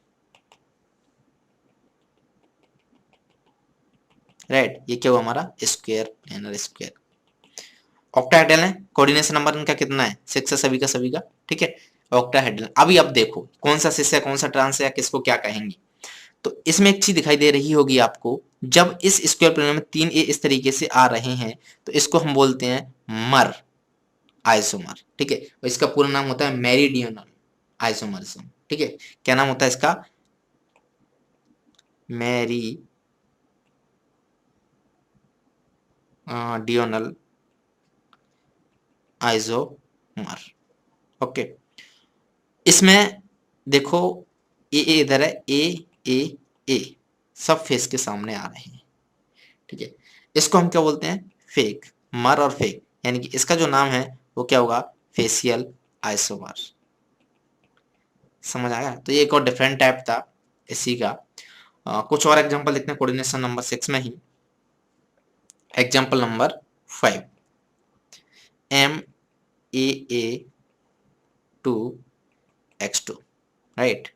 राइट। ये क्या हुआ, हमारा स्क्वायर प्लेनर स्क्वायर। ऑक्टाहेड्रल है, कोऑर्डिनेशन नंबर इनका कितना है, 6 है सभी का, ठीक है, ऑक्टाहेड्रल। अभी अब देखो कौन सा सिस है, कौन सा ट्रांस है, या किसको क्या कहेंगे। तो इसमें एक चीज दिखाई दे रही होगी आपको, जब इस स्क्वायर प्लेनर में 3 A इस तरीके से आ रहे हैं, तो इसको हम बोलते हैं मर आइसोमर, ठीक है। और इसका पूरा नाम होता है मेरीडियोनल आइसोमरिज्म, ठीक है। क्या नाम होता है इसका, मेरीडियोनल आइसोमर, ओके। इसमें देखो ए इधर है, ए सब फेस के सामने आ रहे हैं, ठीक है। इसको हम क्या बोलते हैं, फेक, मर और फेक, यानी कि इसका जो नाम है वो क्या होगा, फेशियल आइसोमर। समझ आया। तो ये एक और डिफरेंट टाइप था इसी का। कुछ और एग्जांपल देखते हैं कोऑर्डिनेशन नंबर 6 में ही। Example number 5, MAA2X2, right.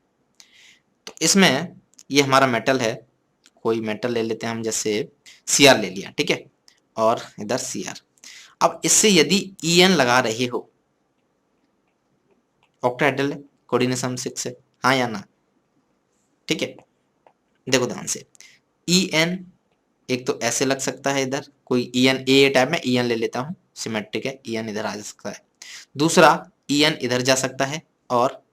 तो इसमें ये हमारा मेटल है, कोई मेटल ले लेते हैं हम, जैसे Cr ले लिया, ठीक है, और इधर Cr। अब इससे यदि En लगा रहे हो, ऑक्टाहेड्रल है, कोऑर्डिनेशन 6 है, हाँ या ना, ठीक है। देखो ध्यान से, En एक तो ऐसे लग सकता है, इधर कोई En A टाइप में En ले लेता हूं, सिमेट्रिक है, En इधर आ सकता है। दूसरा En इधर जा सकता है और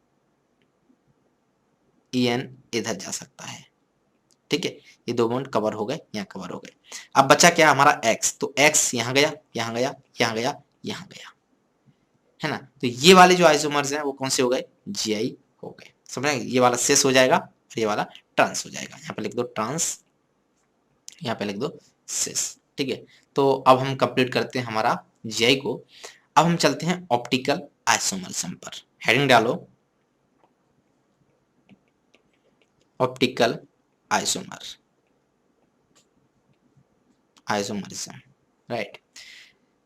En इधर जा सकता है, ठीक है। ये दो बॉन्ड कवर हो गए, यहाँ कवर हो गए। अब बचा क्या हमारा X, तो X यहाँ गया, यहाँ गया, यहाँ गया, यहाँ गया, है ना। तो ये वाले जो आइसोमर्स हैं वो कौन से हो गए, Gi हो गए। समझ रहे, ये वाला सेस हो जाएगा और ये वाला ट्रांस हो जाएगा। यहाँ पे लिख दो ट्रांस, यहाँ पे लिख दो सिस, ठीक है। तो अब हम कंप्लीट करते हैं हमारा Gi को। अब हम चलते हैं ऑप्टिकल आइसोमरिज्म पर। हेडिंग डालो, ऑप्टिकल आइसोमरिज्म, राइट।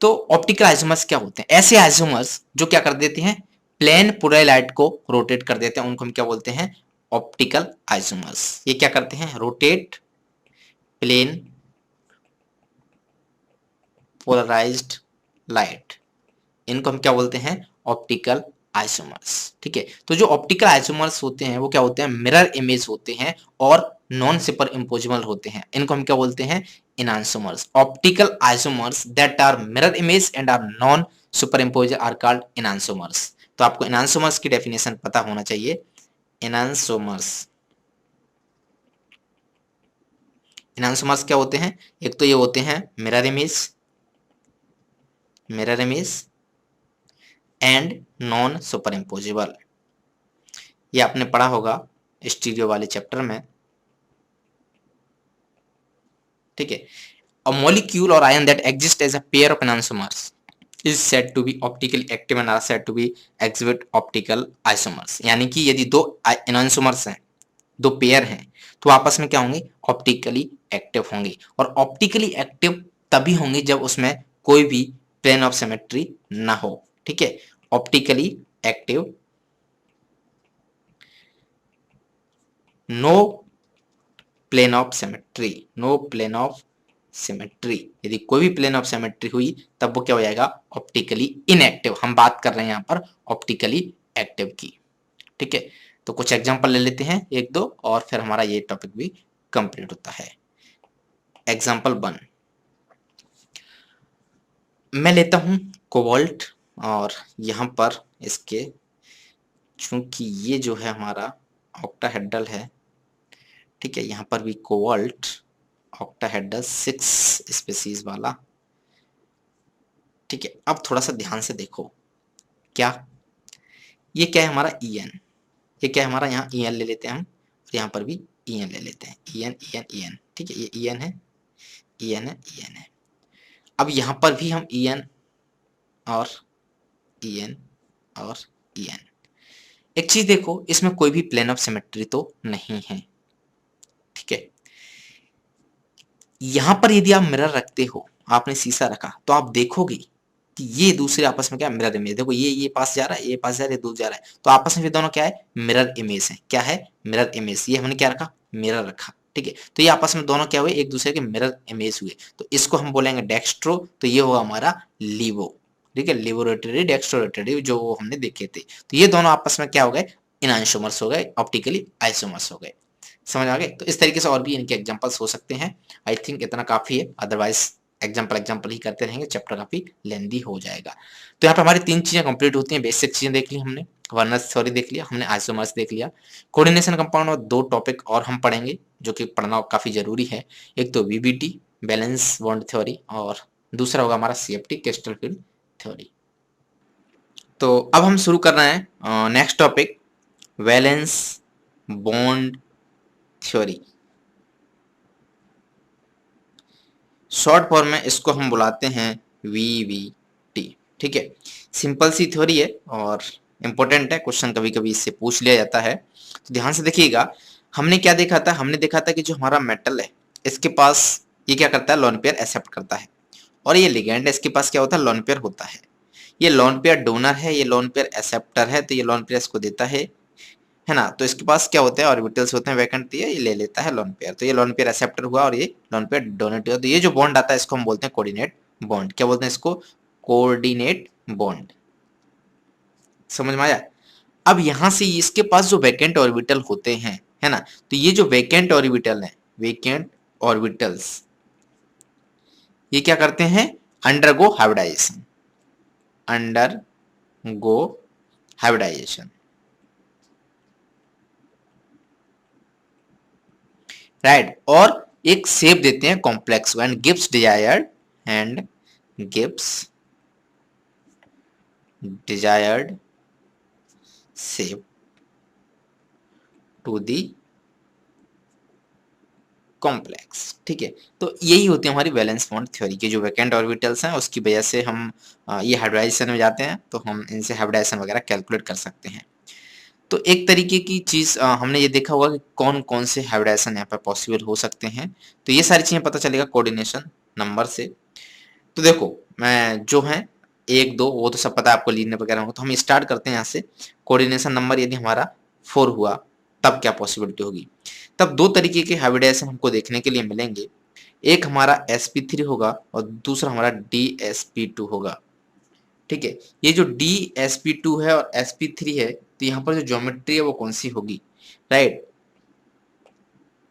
तो ऑप्टिकल आइसोमर्स क्या होते हैं? ऐसे आइसोमर्स जो क्या कर देते हैं, प्लेन पूरे लाइट को रोटेट कर देते हैं, उनको हम क्या बोलते हैं? Optical isomers. ये क्या करते हैं? रोटेट प्लेन पोलराइज्ड लाइट, इनको हम क्या बोलते हैं? Optical isomers. ठीक है, तो जो ऑप्टिकल आइसोमर्स होते हैं वो क्या होते हैं? मिरर इमेज होते हैं और नॉन सुपर इम्पोजिबल होते हैं, इनको हम क्या बोलते हैं? Enantiomers. Optical isomers that are mirror image and are non super impose are called enantiomers. तो आपको इनांसोमर्स की डेफिनेशन पता होना चाहिए। इनांसोमर्स, इनांसोमर्स क्या होते हैं? एक तो ये होते हैं mirror image, mirror image and non super imposable. ये आपने पढ़ा होगा स्टीरियो वाले चैप्टर में। ठीक है, a molecule or ion that exists as a pair of enantiomers is said to be optically active and are said to be exhibit optical isomers। यानी कि यदि दो enantiomers हैं, दो पेयर हैं, तो आपस में क्या होंगे? ऑप्टिकली एक्टिव होंगे। और ऑप्टिकली एक्टिव तभी होंगे जब उसमें कोई भी प्लेन ऑफ सिमेट्री ना हो। ठीक है, optically active, no plane of symmetry, no plane of symmetry. यदि कोई भी प्लेन ऑफ सिमेट्री हुई तब वो क्या हो जाएगा? Optically inactive. हम बात कर रहे हैं यहाँ पर ऑप्टिकली एक्टिव की। ठीक है, तो कुछ एग्जांपल ले लेते हैं एक दो, और फिर हमारा ये टॉपिक भी कंप्लीट होता है। एग्जांपल 1 मैं लेता हूं कोबाल्ट, और यहाँ पर इसके चूंकि ये जो है हमारा ऑक्टाहेड्रल है, ठीक है, यहाँ पर भी कोबाल्ट ऑक्टाहेड्रल 6 स्पीसीज वाला। ठीक है, अब थोड़ा सा ध्यान से देखो, क्या ये क्या है हमारा? EN। ये क्या है हमारा? यहाँ EN ले लेते हैं हम, और यहाँ पर भी EN ले लेते हैं। EN EN EN। ठीक है, ये EN है, EN है, EN है। अब यहाँ पर भी हम EN और EN और EN। एक चीज देखो, इसमें कोई भी प्लेन ऑफ सिमेट्री तो नहीं है। ठीक है, यहां पर यदि आप मिरर रखते हो, आपने शीशा रखा, तो आप देखोगे कि ये दूसरे आपस में क्या? Mirror image. देखो ये पास जा रहा है, ये पास जा रहा है, दूर जा रहा है, तो आपस में फिर दोनों क्या है? मिरर इमेज है। क्या है? Mirror image. ये हमने क्या रखा? मिरर रखा। ठीक है, तो ये आपस में दोनों क्या हुए? एक दूसरे के मिरर इमेज हुए, तो इसको हम बोलेंगे डेक्स्ट्रो। तो ये होगा हमारा लीवो। ठीक है, लिवो रोटेटरी, डेक्स्ट्रो रोटेटरी, जो हमने देखे थे। तो ये दोनों आपस में क्या हो गए? इनांशोमर्स हो गए, ऑप्टिकली आइसोमर्स हो गए। समझ आ गए? तो इस तरीके से और भी इनके एग्जांपल्स हो सकते हैं। आई थिंक इतना काफी है, अदरवाइज एग्जांपल ही करते रहेंगे, चैप्टर काफी लेंदी हो जाएगा। तो यहाँ पे हमारी 3 चीजें कंप्लीट होती हैं। बेसिक चीजें देख ली हमने, वर्नर्स थ्योरी देख लिया हमने, आइसोमर्स देख लिया, कोऑर्डिनेशन कंपाउंड, और 2 टॉपिक और हम पढ़ेंगे जो कि पढ़ना काफी जरूरी है। एक तो VBT बैलेंस बॉन्ड थ्योरी, और दूसरा होगा हमारा CFT क्रिस्टल फील्ड थ्योरी। तो अब हम शुरू कर रहे हैं next topic, valence bond theory. Short form में इसको हम बुलाते हैं VBT। ठीक है, सिंपल सी थ्योरी है और इंपॉर्टेंट है, क्वेश्चन कभी कभी इससे पूछ लिया जाता है। तो ध्यान से देखिएगा, हमने क्या देखा था? हमने देखा था कि जो हमारा मेटल है, इसके पास ये क्या करता है? लोन पेयर एक्सेप्ट करता है, और ये लिगेंड है, इसके पास क्या होता है? लोन पेयर होता है। ये लोन पेयर डोनर है, ये लोन पेयर एक्सेप्टर है, तो ये लोन पेयर इसको देता है ना। तो इसके पास क्या होते हैं? ऑर्बिटल्स होते हैं वैकेंट, ये ले लेता है लोन पेयर। तो ये लोन पेयर एक्सेप्टर हुआ और ये लोन पेयर डोनेट हुआ। तो ये जो बॉन्ड आता है इसको हम बोलते हैं कोऑर्डिनेट बॉन्ड। क्या बोलते हैं इसको? Coordinate bond. समझ में आया? अब यहां से इसके पास जो वैकेंट ऑर्बिटल होते हैं, है ना, तो ये जो वैकेंट ऑर्बिटल है, वैकेंट ऑर्बिटल्स, ये क्या करते हैं? Undergo hybridization, undergo hybridization, right, और एक शेप देते हैं complex and gives desired, and gives desired shape to the complex. ठीक है, तो यही होती है हमारी वैलेंस बॉन्ड थ्योरी के जो वैकेंट ऑर्बिटल्स हैं, उसकी वजह से हम ये हाइब्रिडाइजेशन में जाते हैं, तो हम इनसे हाइब्रिडाइजेशन वगैरह कैलकुलेट कर सकते हैं। तो एक तरीके की चीज हमने ये देखा होगा कि कौन कौन से हाइब्रिडाइजेशन यहाँ पर पॉसिबल हो सकते हैं। तो ये सारी चीजें पता चलेगा कोऑर्डिनेशन नंबर से। तो देखो, जो है 1 2 वो तो सब पता है आपको, लीनियर वगैरह होगा। तो हम स्टार्ट करते हैं यहाँ से। कोऑर्डिनेशन नंबर यदि हमारा 4 हुआ तब क्या पॉसिबिलिटी होगी? तब दो तरीके के हाइब्रिडाइजेशन हमको देखने के लिए मिलेंगे। एक हमारा sp3 होगा और दूसरा हमारा dsp2 होगा। ठीक है, ये जो dsp2 है और sp3 है, तो यहाँ पर जो ज्योमेट्री है वो कौन सी होगी? राइट,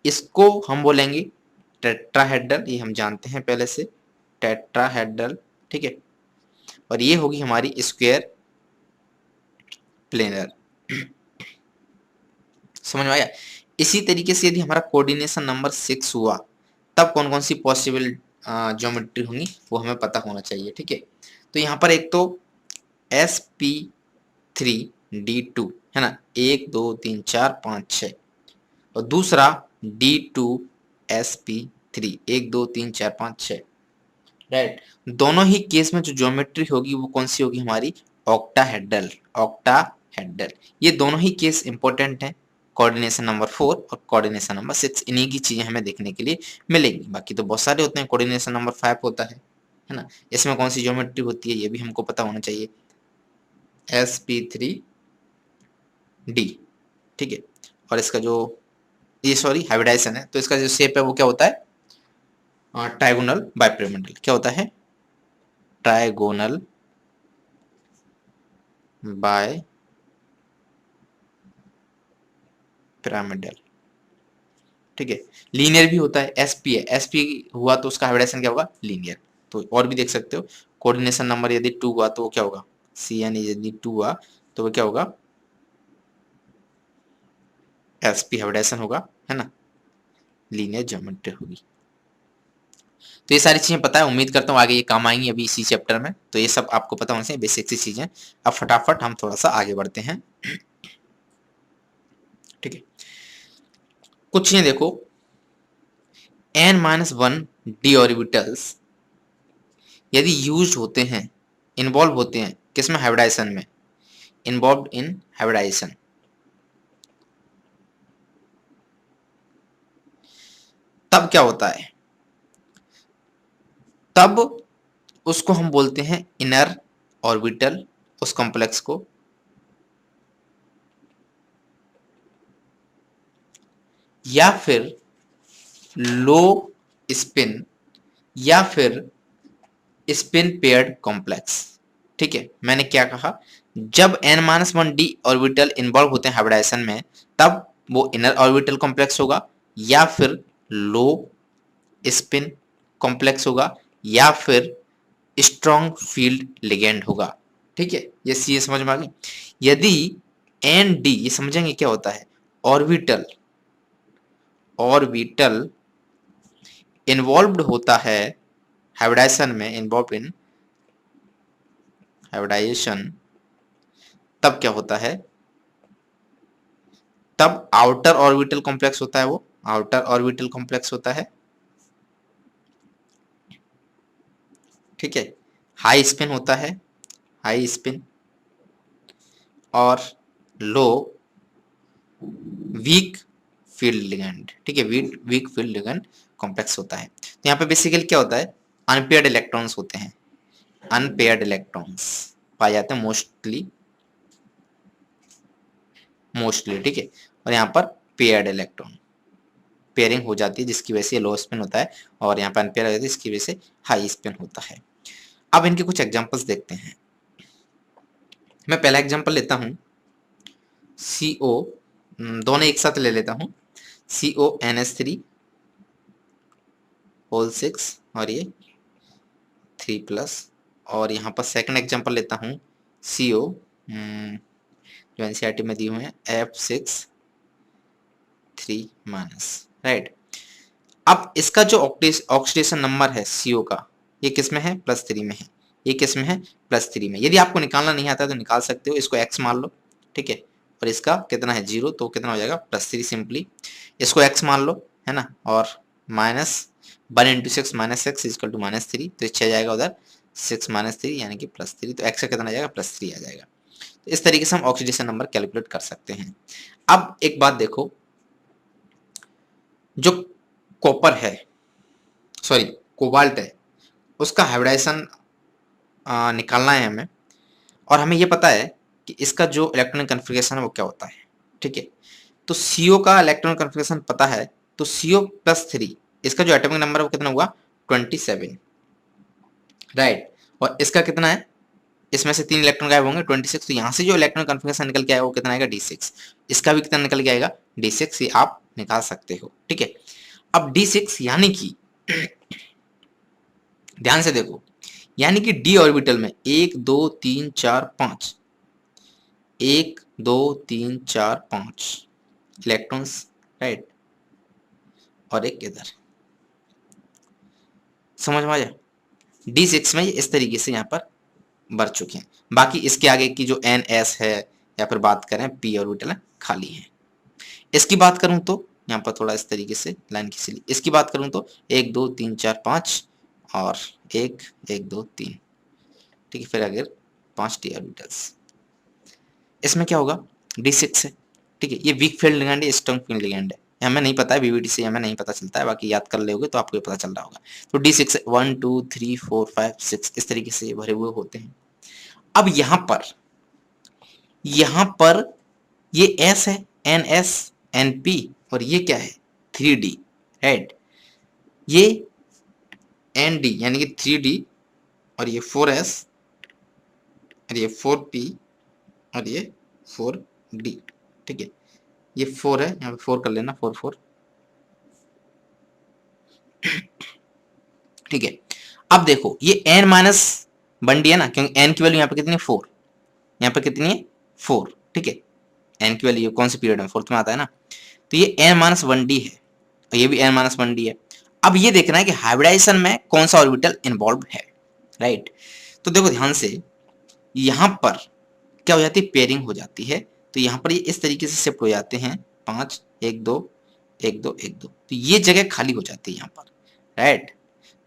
इसको हम बोलेंगे टेट्राहेड्रल, ये हम जानते हैं पहले से, टेट्राहेड्रल। ठीक है, और ये होगी हमारी स्क्वायर प्लेनर। समझ में आया? इसी तरीके से यदि हमारा कोऑर्डिनेशन नंबर 6 हुआ तब कौन कौन सी पॉसिबल ज्योमेट्री होंगी वो हमें पता होना चाहिए। ठीक है, तो यहाँ पर एक तो sp3d2 है ना, 1 2 3 4 5 6, और दूसरा d2sp3 1 2 3 4 5 6। राइट, दोनों ही केस में जो ज्योमेट्री होगी वो कौन सी होगी? हमारी ऑक्टाहेड्रल। ऑक्टाहेड्रल, ये दोनों ही केस इंपॉर्टेंट हैं, कोऑर्डिनेशन नंबर 4 और कोऑर्डिनेशन नंबर 6। इन्हीं की चीजें हमें देखने के लिए मिलेंगी। बाकी तो बहुत सारे होते हैं, कोऑर्डिनेशन नंबर 5 होता है ना, इसमें कौन सी ज्योमेट्री होती है ये भी हमको पता होना चाहिए, sp3d। ठीक है, और इसका जो ये सॉरी हाइब्रिडाइजेशन है, तो इसका जो शेप है वो क्या होता है? Trigonal bipyramidal. क्या होता है? Trigonal bipyramidal. ठीक है, लीनियर भी होता है, एसपी है, एसपी हुआ तो उसका हाइब्रिडाइजेशन क्या होगा? लीनियर। तो और भी देख सकते हो, कोऑर्डिनेशन नंबर यदि 2 हुआ तो वो क्या होगा? CN यदि 2 हुआ तो वो क्या होगा? एसपी हाइब्रिडाइजेशन होगा, है ना, लीनियर ज्योमेट्री होगी। तो ये सारी चीजें पता है, उम्मीद करता हूँ आगे ये काम आएंगी अभी इसी चैप्टर में। तो ये सब आपको पता होना चाहिए, बेसिक सी चीजें। अब फटाफट हम थोड़ा सा आगे बढ़ते हैं। ठीक है, कुछ चीजें देखो, n-1 d ऑर्बिटल्स यदि यूज होते हैं, इन्वॉल्व होते हैं किसमें? हाइब्रिडाइजेशन में, इन्वॉल्व इन हाइब्रिडाइजेशन, तब क्या होता है? तब उसको हम बोलते हैं इनर ऑर्बिटल, उस कॉम्प्लेक्स को, या फिर लो स्पिन, या फिर स्पिन पेयर्ड कॉम्प्लेक्स। ठीक है, मैंने क्या कहा? जब n-1 d ऑर्बिटल इन्वॉल्व होते हैं हाइब्रिडाइजेशन में तब वो इनर ऑर्बिटल कॉम्प्लेक्स होगा, या फिर लो स्पिन कॉम्प्लेक्स होगा, या फिर स्ट्रॉन्ग फील्ड लिगेंड होगा। ठीक है, ये सी समझ में आ गई। यदि एन डी, ये समझेंगे क्या होता है? ऑर्बिटल, ऑर्बिटल इन्वॉल्व्ड होता है हाइब्रिडाइजेशन में, इन्वॉल्व इन हाइब्रिडाइजेशन, तब क्या होता है? तब आउटर ऑर्बिटल कॉम्प्लेक्स होता है, वो आउटर ऑर्बिटल कॉम्प्लेक्स होता है। ठीक है, हाई स्पिन होता है, हाई स्पिन, और लो वीक फील्ड लिगेंड। ठीक है, वीक फील्ड लिगेंड कॉम्प्लेक्स होता है। तो यहाँ पे बेसिकली क्या होता है? अनपेयर्ड इलेक्ट्रॉन्स होते हैं, अनपेयर्ड इलेक्ट्रॉन्स पाए जाते हैं मोस्टली, मोस्टली। ठीक है, और यहाँ पर पेयर्ड इलेक्ट्रॉन, पेयरिंग हो जाती है जिसकी वजह से लो स्पिन होता है, और यहाँ पर अनपेयर हो जाती है जिसकी वजह से हाई स्पिन होता है। अब इनके कुछ एग्जांपल्स देखते हैं। मैं पहला एग्जांपल लेता हूँ, CO, दोनों एक साथ ले लेता हूँ, CONH3 होल 6 और ये 3+, और यहाँ पर सेकंड एग्जांपल लेता हूँ CO, जो एनसीईआरटी में दिए हुए हैं, F6 3-, राइट। अब इसका जो ऑक्सीडेशन नंबर है CO का, ये किस में है? +3 में है। ये किस में है? +3 में। यदि आपको निकालना नहीं आता तो निकाल सकते हो, इसको x मान लो। ठीक है, और इसका कितना है? 0, तो कितना हो जाएगा? +3 सिंपली। इसको x मान लो, है ना, और -1 × 6 -6 = -3, तो 6 जाएगा उधर, 6 - 3 यानी कि +3, तो x का कितना आ जाएगा? +3 आ जाएगा। तो इस तरीके से हम ऑक्सीडेशन नंबर कैलकुलेट कर सकते हैं। अब एक बात देखो, जो कॉपर है, सॉरी कोबाल्ट है, उसका हाइब्रिडाइजेशन निकालना है हमें, और हमें ये पता है कि इसका जो इलेक्ट्रॉनिक कन्फिग्रेशन है वो क्या होता है। ठीक है, तो CO का इलेक्ट्रॉनिक कन्फिग्रेशन पता है, तो CO+3 इसका जो एटॉमिक नंबर है वो कितना हुआ 27, राइट। और इसका कितना है, इसमें से 3 इलेक्ट्रॉन गायब होंगे 26, तो यहाँ से जो इलेक्ट्रॉन कन्फिग्रेशन निकल के आएगा वो कितना आएगा D6। इसका भी कितना निकल के आएगा D6, ये आप निकाल सकते हो। ठीक है, अब D6 यानी कि ध्यान से देखो, यानी कि D ऑर्बिटल में 1 2 3 4 5, 1 2 3 4 5 इलेक्ट्रॉन्स, राइट, और एक इधर, समझ में आ जाए। D6 में इस तरीके से यहाँ पर बढ़ चुके हैं। बाकी इसके आगे की जो NS है या फिर बात करें P ऑर्बिटल है खाली है। इसकी बात करूं तो यहाँ पर थोड़ा इस तरीके से लाइन खींच ली। इसकी बात करूं तो 1 2 3 4 5 और 1 1 2 3, ठीक है, फिर आगे 5 D ऑर्बिटल्स। इसमें क्या होगा D6 है। ठीक है, ये वीक फील्ड लिगेंड है, स्ट्रॉन्ग फील्ड लिगेंड है, हमें नहीं पता है, BBT से हमें नहीं पता चलता है, बाकी याद कर लोगे तो आपको ये पता चल रहा होगा। तो D6 1 2 3 4 5 6 इस तरीके से भरे हुए होते हैं। अब यहाँ पर ये S है, NS NP, और ये क्या है 3D, राइट। ये ND यानी कि 3D, और ये 4S, और ये 4P, और ये 4D। ठीक है, ये 4 है, यहाँ पे 4 कर लेना, 4 4। ठीक है, अब देखो ये N-1D है ना, क्योंकि N की वैल्यू यहाँ पे कितनी है 4, यहाँ पे कितनी है 4। ठीक है, N की वैल्यू कौन से पीरियड में, 4th में आता है ना, तो ये N-1D है, और ये भी N-1D है। अब ये देखना है कि हाइब्रिडाइजेशन में कौन सा ऑर्बिटल इन्वॉल्व है, राइट। तो देखो ध्यान से, यहाँ पर क्या हो जाती है, पेयरिंग हो जाती है, तो यहाँ पर ये इस तरीके से शिफ्ट हो जाते हैं 5 1 2 1 2 1 2, तो ये जगह खाली हो जाती है यहाँ पर, राइट।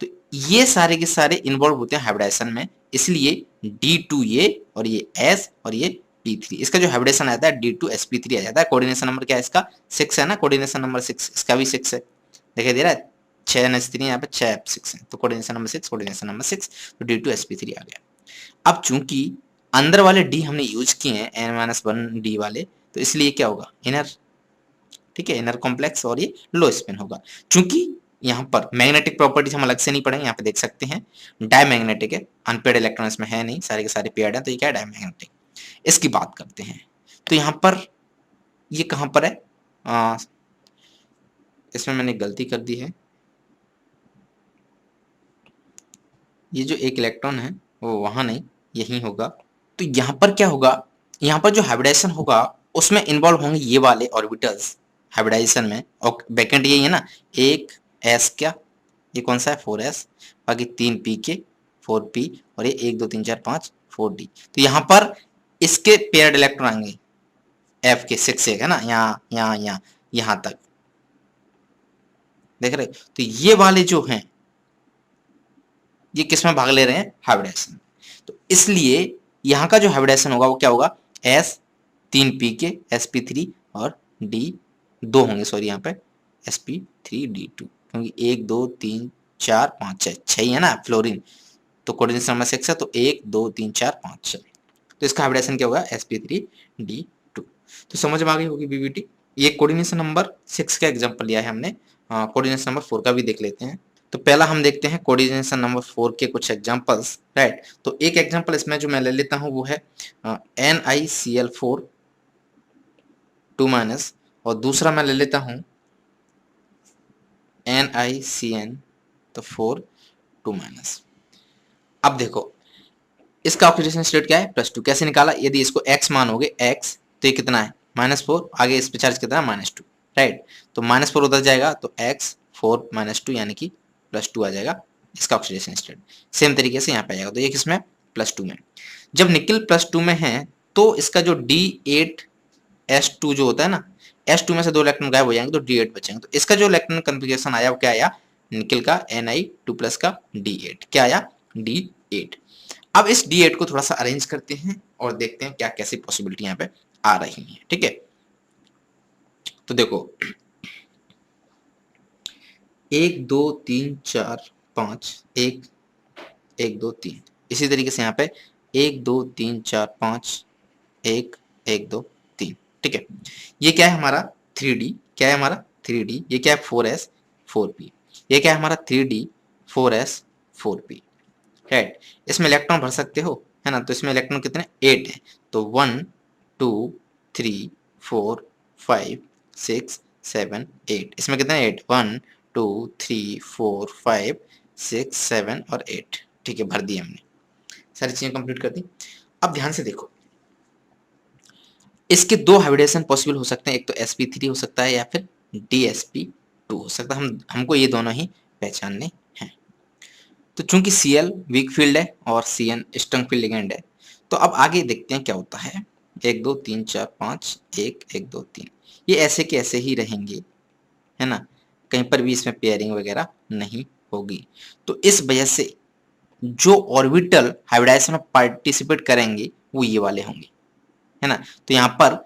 तो ये सारे के सारे इन्वॉल्व होते हैं हाइब्रिडाइजेशन में, इसलिए D2 ये, और ये S, और ये P3, इसका जो हाइब्रिडेशन आता है D2sp3 आ जाता है। कोऑर्डिनेशन नंबर क्या है इसका 6 है ना, कोऑर्डिनेशन नंबर 6, इसका भी 6 है, दिखाई दे रहा है, 6 NH3 यहाँ पे 6 6 है, तो कोऑर्डिनेशन नंबर 6, कोऑर्डिनेशन नंबर 6, तो D2sp3 आ गया। अब चूंकि अंदर वाले D हमने यूज किए हैं N-1D वाले, तो इसलिए क्या होगा इनर, ठीक है, इनर कॉम्प्लेक्स, और ये लो स्पिन होगा। चूंकि यहाँ पर मैग्नेटिक प्रॉपर्टीज हम अलग से नहीं पढ़ेंगे, यहाँ पे देख सकते हैं डायमैग्नेटिक है, अनपेड इलेक्ट्रॉन इसमें है नहीं, सारे के सारे पेयर्ड है, तो ये क्या है डायमैग्नेटिक। इसकी बात करते हैं, तो यहाँ पर ये कहाँ पर है, इसमें मैंने गलती कर दी है, ये जो एक इलेक्ट्रॉन है वो वहां नहीं, यही होगा। तो यहाँ पर क्या होगा, यहाँ पर जो हाइब्रिडाइजेशन होगा उसमें इन्वॉल्व होंगे ये वाले ऑर्बिटल्स हाइब्रिडाइजेशन में, और बैकेंड यही है ना, एक S क्या, ये कौन सा है 4S, बाकी 3P के 4P, और ये 1 2 3 4 5 4D। तो यहाँ पर इसके पेयर्ड इलेक्ट्रॉन आएंगे F के 6 है ना, यहाँ तक देख रहे हो। तो ये वाले जो हैं ये किस में भाग ले रहे हैं, हाइब्रिडाइजेशन। तो इसलिए यहाँ का जो हाइब्रिडाइजेशन होगा वो क्या होगा, S 3P के sp3, और D 2 होंगे, सॉरी यहाँ पे sp3d2, क्योंकि 1 2 3 4 5 6 ही है ना फ्लोरीन, तो कोऑर्डिनेशन नंबर 6 है, तो 1 2 3 4 5 6, तो इसका हाइब्रिडाइजेशन क्या होगा sp3d2। तो समझ में आ गई होगी BBT। ये कोऑर्डिनेशन नंबर 6 का एग्जांपल लिया है हमने, कोऑर्डिनेशन नंबर 4 का भी देख लेते हैं। तो पहला हम देखते हैं कोऑर्डिनेशन नंबर 4 के कुछ एग्जांपल्स, राइट। तो एक एग्जांपल इसमें जो मैं ले लेता हूं वो है NiCl4 2-, और दूसरा मैं ले लेता हूं NiCN तो 4 2-। अब देखो इसका ऑक्सीडेशन स्टेट क्या है +2, कैसे निकाला, यदि इसको x मानोगे x, तो ये कितना है -4, आगे इस पे चार्ज कितना है -2, राइट। तो -4 उधर जाएगा तो x 4 -2 यानी कि +2 आ जाएगा इसका ऑक्सीडेशन स्टेट। सेम तरीके से यहाँ पे आएगा, तो ये किसमें +2 में। जब निकल +2 में है तो इसका जो D8S2 जो होता है ना, S2 में से 2 इलेक्ट्रॉन गायब हो जाएंगे तो D8 बचेंगे। तो इसका जो इलेक्ट्रॉन कन्फिगरेशन आया वो क्या आया, निकल का Ni2+ का D8, क्या आया D8। अब इस D8 को थोड़ा सा अरेंज करते हैं और देखते हैं क्या कैसी पॉसिबिलिटी यहाँ पे आ रही है, ठीक है। तो देखो 1 2 3 4 5 1 1 2 3, इसी तरीके से यहाँ पे 1 2 3 4 5 1 1 2 3। ठीक है, ये क्या है हमारा 3D, क्या है हमारा 3D, ये क्या है 4s 4p, ये क्या है हमारा 3D 4s 4p। राइट, इसमें इलेक्ट्रॉन भर सकते हो, है ना, तो इसमें इलेक्ट्रॉन कितने 8 है, तो 1 2 3 4 5 6 7 8, इसमें कितने 8 1 2 3 4 5 6 7 और 8। ठीक है, भर दिए हमने, सारी चीजें कंप्लीट कर दी। अब ध्यान से देखो, इसके दो हाइब्रिडेशन पॉसिबल हो सकते हैं, एक तो sp3 हो सकता है या फिर dsp2 हो सकता है, हमको ये दोनों ही पहचानने हैं। तो चूंकि Cl वीक फील्ड है और Cn स्ट्रॉन्ग फील्ड लिगेंड है, तो अब आगे देखते हैं क्या होता है। 1 2 3 4 5 1 1 2 3, ये ऐसे के ऐसे ही रहेंगे, है ना, कहीं पर भी इसमें पेयरिंग वगैरह नहीं होगी। तो इस वजह से जो ऑर्बिटल हाइब्रिडाइजेशन में पार्टिसिपेट करेंगे वो ये वाले होंगे, है ना। तो यहाँ पर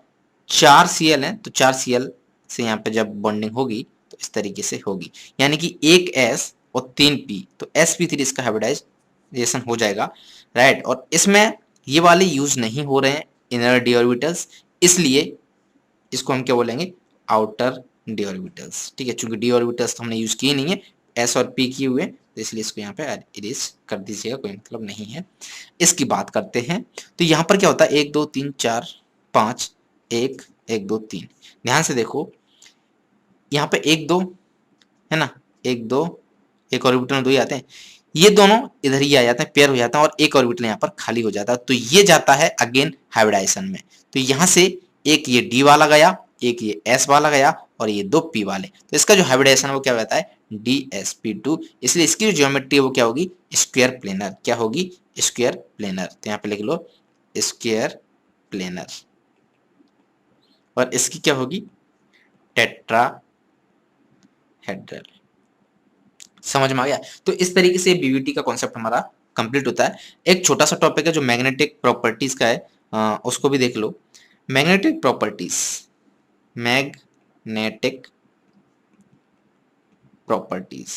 4 Cl है, तो 4 Cl से यहाँ पे जब बॉन्डिंग होगी तो इस तरीके से होगी, यानी कि 1 S और 3 P, तो sp3 इसका हाइब्रिडाइजेशन हो जाएगा। राइट, और इसमें ये वाले यूज नहीं हो रहे हैं इनर डी ऑर्बिटल्स, इसलिए इसको हम क्या बोलेंगे आउटर डी ऑर्बिटल्स। ठीक है, चूंकि डी ऑर्बिटल्स तो हमने यूज किए नहीं है, S और P किए हुए, तो इसलिए इसको यहाँ पे इरेज कर दीजिएगा, कोई मतलब नहीं है। इसकी बात करते हैं, तो यहाँ पर क्या होता है 1 2 3 4 5 1 1 2 3, ध्यान से देखो यहाँ पे 1 2 है ना, 1 2, एक ऑर्बिटल में 2 ही आते हैं, ये दोनों इधर ही आ जाते हैं, पेयर हो जाता है और एक ऑर्बिटल यहाँ पर खाली हो जाता है, तो ये जाता है अगेन हाइब्रिडाइजेशन में। तो यहाँ से एक ये डी वाला गया, एक ये एस वाला गया और ये 2 पी वाले, तो इसका जो हाइब्रिडाइजेशन है वो क्या होता है DsP2, इसलिए इसकी जो ज्योमेट्री है वो क्या होगी स्क्वायर प्लेनर, क्या होगी स्क्वायर प्लेनर। तो यहाँ पे लिख लो स्क्वायर प्लेनर, और इसकी क्या होगी टेट्राहेड्रल। समझ में आ गया। तो इस तरीके से बीवीटी का कॉन्सेप्ट हमारा कंप्लीट होता है। एक छोटा सा टॉपिक है जो मैग्नेटिक प्रॉपर्टीज का है, उसको भी देख लो। मैग्नेटिक प्रॉपर्टीज, मैग्नेटिक प्रॉपर्टीज,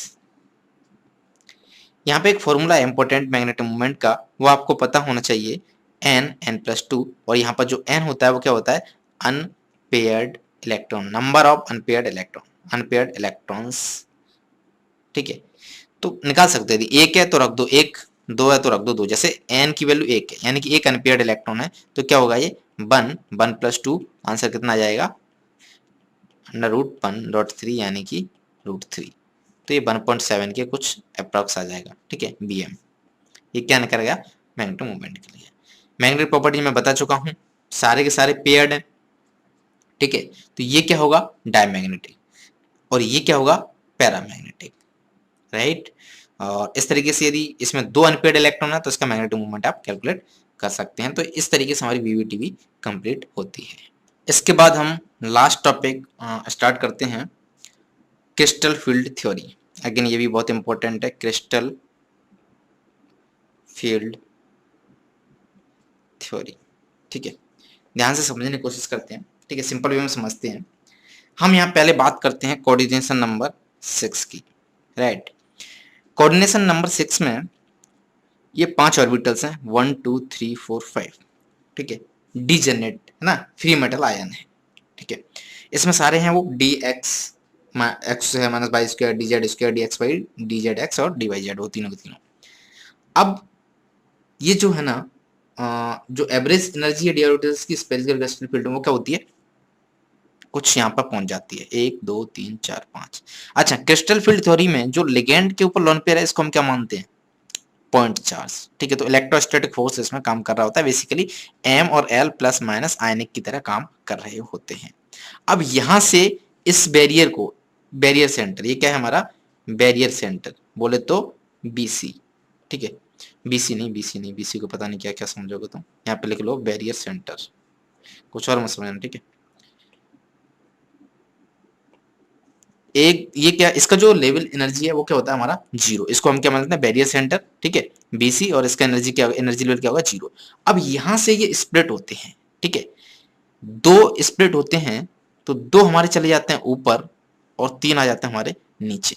यहाँ पे एक फॉर्मूला है इंपॉर्टेंट मैग्नेटिक मोमेंट का, वो आपको पता होना चाहिए, n+2, और यहाँ पर जो n होता है वो क्या होता है unpaired electron, number of unpaired electron, unpaired electrons. ठीक है, तो निकाल सकते हैं, एक है तो रख दो एक, 2 है तो रख दो 2, जैसे n की वैल्यू 1 है यानी कि एक अनपेयर्ड इलेक्ट्रॉन है, तो क्या होगा ये 1+2, आंसर कितना आ जाएगा √1.3 यानी कि √3, तो ये 1.7 के कुछ अप्रॉक्स आ जाएगा। ठीक है, bm, ये क्या निकल गया मैग्नेटिक मूवमेंट के लिए। मैग्नेटिक प्रॉपर्टी मैं बता चुका हूं, सारे के सारे पेयर्ड हैं। ठीक है, तो ये क्या होगा डायमैग्नेटिक और ये क्या होगा पैरामैग्नेटिक। राइट, और इस तरीके से यदि इसमें 2 अनपेयर्ड इलेक्ट्रॉन है तो इसका मैग्नेटिक मूवमेंट आप कैलकुलेट कर सकते हैं। तो इस तरीके से हमारी वीवीटी भी कंप्लीट होती है। इसके बाद हम लास्ट टॉपिक स्टार्ट करते हैं, क्रिस्टल फील्ड थ्योरी। अगेन ये भी बहुत इंपॉर्टेंट है, क्रिस्टल फील्ड थ्योरी। ठीक है, ध्यान से समझने की कोशिश करते हैं। ठीक है, सिंपल वे में समझते हैं। हम यहाँ पहले बात करते हैं कोऑर्डिनेशन नंबर 6 की। राइट, कोऑर्डिनेशन नंबर 6 में ये 5 ऑर्बिटल्स हैं 1 2 3 4 5। ठीक है, डीजेनेट है ना, फ्री मेटल आयन है। ठीक है, इसमें सारे हैं वो dx x है -y² dz² dxy dz(x) और dyz, वो तीनों के तीनों। अब ये जो है ना जो एवरेज एनर्जी है डी ऑर्बिटल्स की स्फेरिकल क्रिस्टल फील्ड में वो क्या होती है, कुछ यहाँ पर पहुंच जाती है 1 2 3 4 5। अच्छा, क्रिस्टल फील्ड थ्योरी में जो लिगेंड के ऊपर लोन पेयर है इसको हम क्या मानते हैं पॉइंट चार्ज। ठीक है, तो इलेक्ट्रोस्टैटिक फोर्स इसमें काम कर रहा होता है, बेसिकली m और l प्लस माइनस आयनिक की तरह काम कर रहे होते हैं। अब यहां से इस बैरियर को, बैरियर सेंटर, ये क्या है हमारा बैरियर सेंटर बोले तो BC। ठीक है, BC नहीं, BC नहीं, BC को पता नहीं क्या क्या समझोगे तुम, यहाँ पे लिख लो बैरियर सेंटर, कुछ और मत समझना। ठीक है, एक ये क्या, इसका जो लेवल एनर्जी है वो क्या होता है हमारा 0, इसको हम क्या मानते हैं बैरियर सेंटर। ठीक है, BC, और इसका एनर्जी क्या, एनर्जी लेवल क्या होगा 0। अब यहां से ये स्प्लिट होते हैं। ठीक है, 2 स्प्लिट होते हैं, तो 2 हमारे चले जाते हैं ऊपर और 3 आ जाते हैं हमारे नीचे।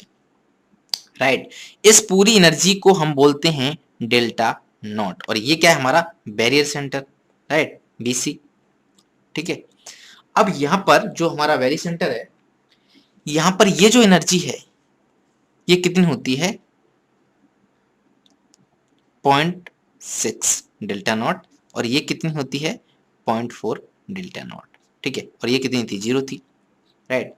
राइट, इस पूरी एनर्जी को हम बोलते हैं डेल्टा नॉट, और ये क्या है हमारा बैरियर सेंटर, राइट, BC। ठीक है, अब यहां पर जो हमारा बैरियर सेंटर है, यहां पर ये जो एनर्जी है ये कितनी होती है 0.6 डेल्टा नॉट, और ये कितनी होती है 0.4 डेल्टा नॉट। ठीक है, और ये कितनी थी 0 थी, राइट।